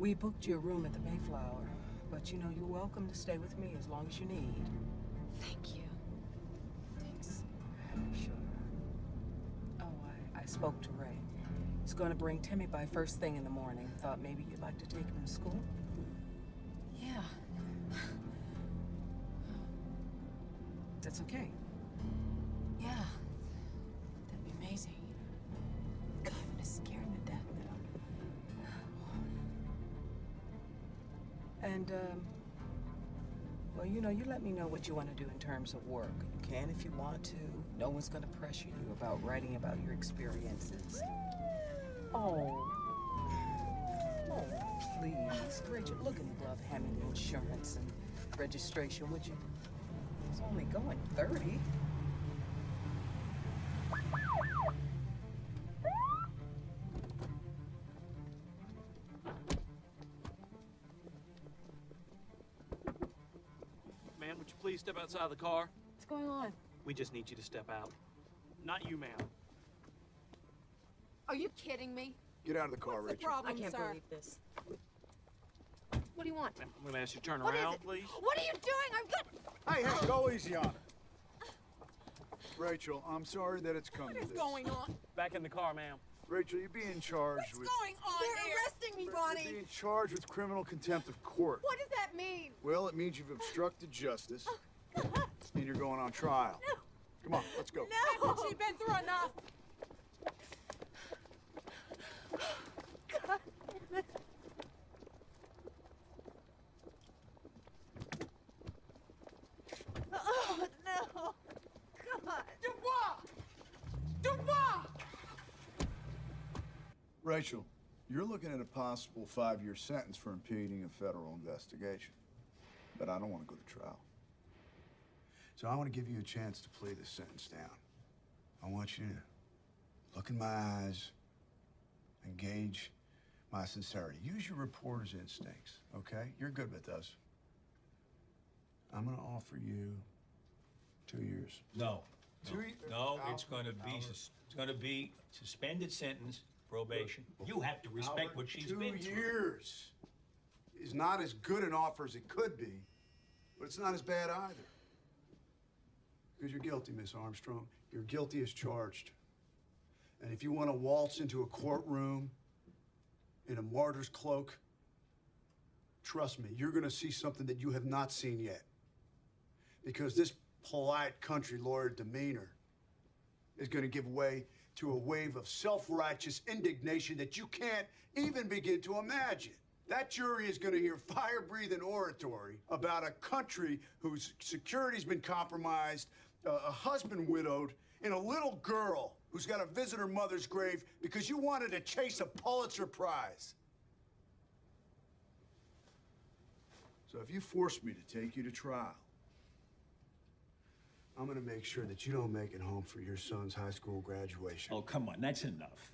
We booked your room at the Mayflower, but you know you're welcome to stay with me as long as you need. Thank you. Thanks. Sure. Oh, I spoke to Ray. He's going to bring Timmy by first thing in the morning. Thought maybe you'd like to take him to school? Yeah. That's okay. Yeah. That'd be amazing. God, I'm gonna scare him to death now. And, well, you know, you let me know what you want to do in terms of work. You can if you want to. No one's going to pressure you about writing about your experiences. Oh. Oh, please. Rachel, look in the glove, hand me the insurance and registration, would you? It's only going 30. Ma'am, would you please step outside of the car? What's going on? We just need you to step out. Not you, ma'am. Are you kidding me? Get out of the car, What's the Rachel. problem, I can't sir? believe this. What do you want? Ma'am, I'm gonna ask you to turn What is around, it? please. What are you doing? I'm good. Hey, go easy on her. Rachel, I'm sorry that it's come to What is this. going on? Back in the car, ma'am. Rachel, you're being charged with... What's going on They're arresting me, Bonnie. You're being charged with criminal contempt of court. What does that mean? Well, it means you've obstructed justice, and you're going on trial. No. Come on, let's go. No. Hasn't she been through enough? God damn it. Oh, no. God. Dubois! Rachel, you're looking at a possible 5-year sentence for impeding a federal investigation. But I don't want to go to trial. So I want to give you a chance to play this sentence down. I want you to look in my eyes and gauge my sincerity. Use your reporter's instincts, okay? You're good with those. I'm going to offer you 2 years. No. No, Albert, it's going to be suspended sentence, probation. You have to respect Albert, what she's 2 been through. years is not as good an offer as it could be, but it's not as bad either. Because you're guilty, Miss Armstrong. You're guilty as charged. And if you want to waltz into a courtroom in a martyr's cloak, trust me, you're going to see something that you have not seen yet. Because this polite country lawyer demeanor is going to give way to a wave of self-righteous indignation that you can't even begin to imagine. That jury is going to hear fire-breathing oratory about a country whose security's been compromised, a husband widowed, and a little girl who's got to visit her mother's grave because you wanted to chase a Pulitzer Prize. So if you force me to take you to trial, I'm going to make sure that you don't make it home for your son's high school graduation. Oh, come on, that's enough.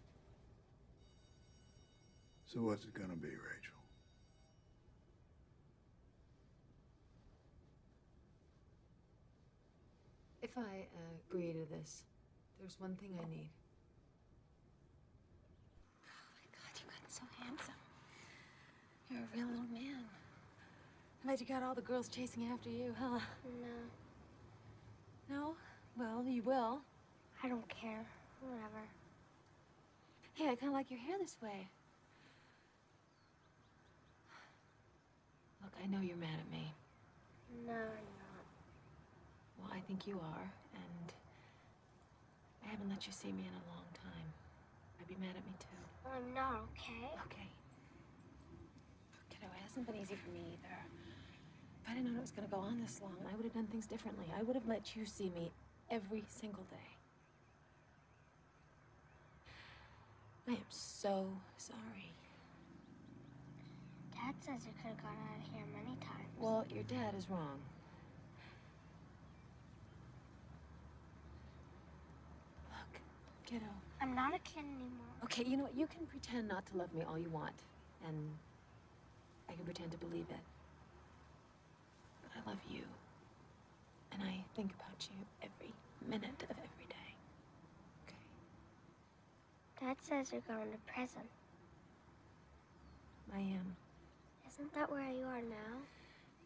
So what's it going to be, Rachel? If I agree to this, there's one thing I need. Oh my God, you got so handsome. You're a real little man. I bet you got all the girls chasing after you, huh? No. No? Well, you will. I don't care. Whatever. Hey, I kind of like your hair this way. Look, I know you're mad at me. No, I'm not. Well, I think you are, and I haven't let you see me in a long time. I'd be mad at me, too. Well, I'm not, okay? Okay. Kiddo, it hasn't been easy for me either. If I didn't know it was going to go on this long, I would have done things differently. I would have let you see me every single day. I am so sorry. Dad says you could have got out of here many times. Well, your dad is wrong. Look, kiddo. I'm not a kid anymore. Okay, you know what? You can pretend not to love me all you want, and I can pretend to believe it. But I love you, and I think about you every minute of every day. Dad says you're going to prison. I am. Isn't that where you are now?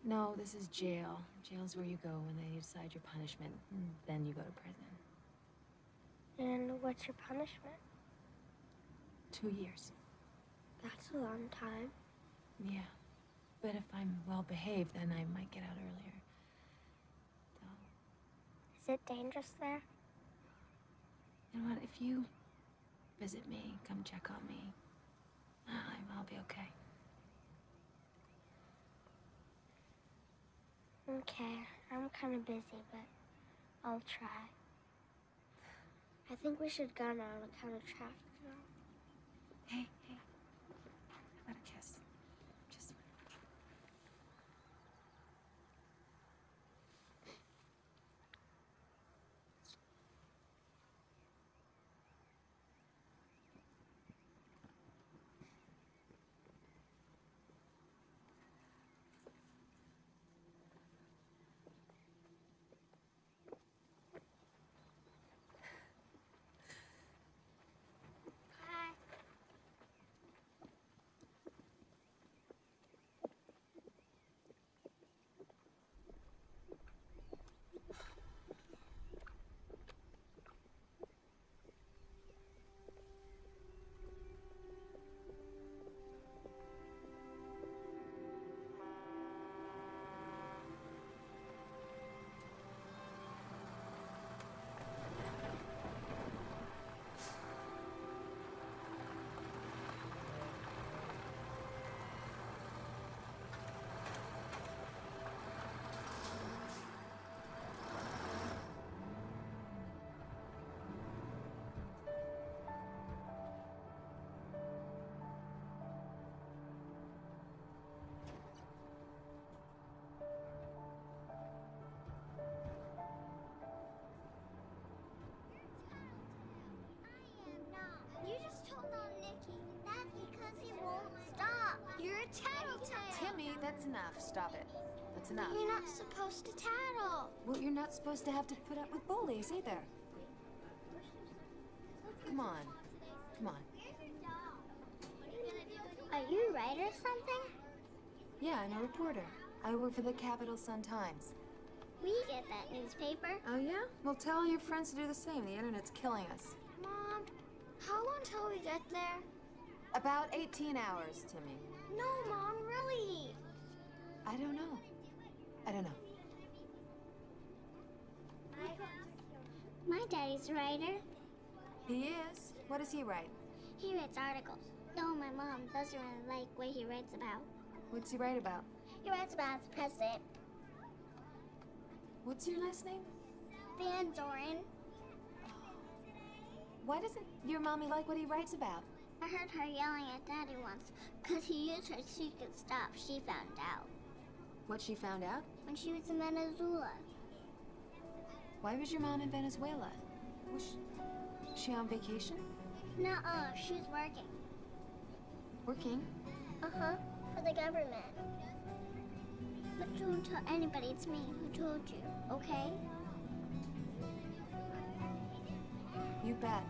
No, this is jail. Jail's where you go when they decide your punishment, and then you go to prison. And what's your punishment? 2 years. That's a long time. Yeah. But if I'm well behaved, then I might get out earlier. Is it dangerous there? You know what? If you visit me, come check on me, I'll be okay. Okay, I'm kind of busy, but I'll try. I think we should go now on account of traffic now. Hey, how about a kiss? Just one. That's enough. Stop it. That's enough. You're not supposed to tattle. Well, you're not supposed to have to put up with bullies either. Come on. Come on. Are you a writer or something? Yeah, I'm a reporter. I work for the Capital Sun-Times. We get that newspaper. Oh, yeah? Well, tell your friends to do the same. The internet's killing us. Mom, how long till we get there? About 18 hours, Timmy. No, Mom, really. I don't know. I don't know. My daddy's a writer. He is? What does he write? He writes articles. Though my mom doesn't really like what he writes about. What's he write about? He writes about the president. What's your last name? Van Doren. Why doesn't your mommy like what he writes about? I heard her yelling at Daddy once because he used her secret stuff. She found out. What she found out? When she was in Venezuela. Why was your mom in Venezuela? Was she on vacation? Nuh-uh, she was working. Working? Uh-huh, for the government. But don't tell anybody it's me who told you, okay? You bet.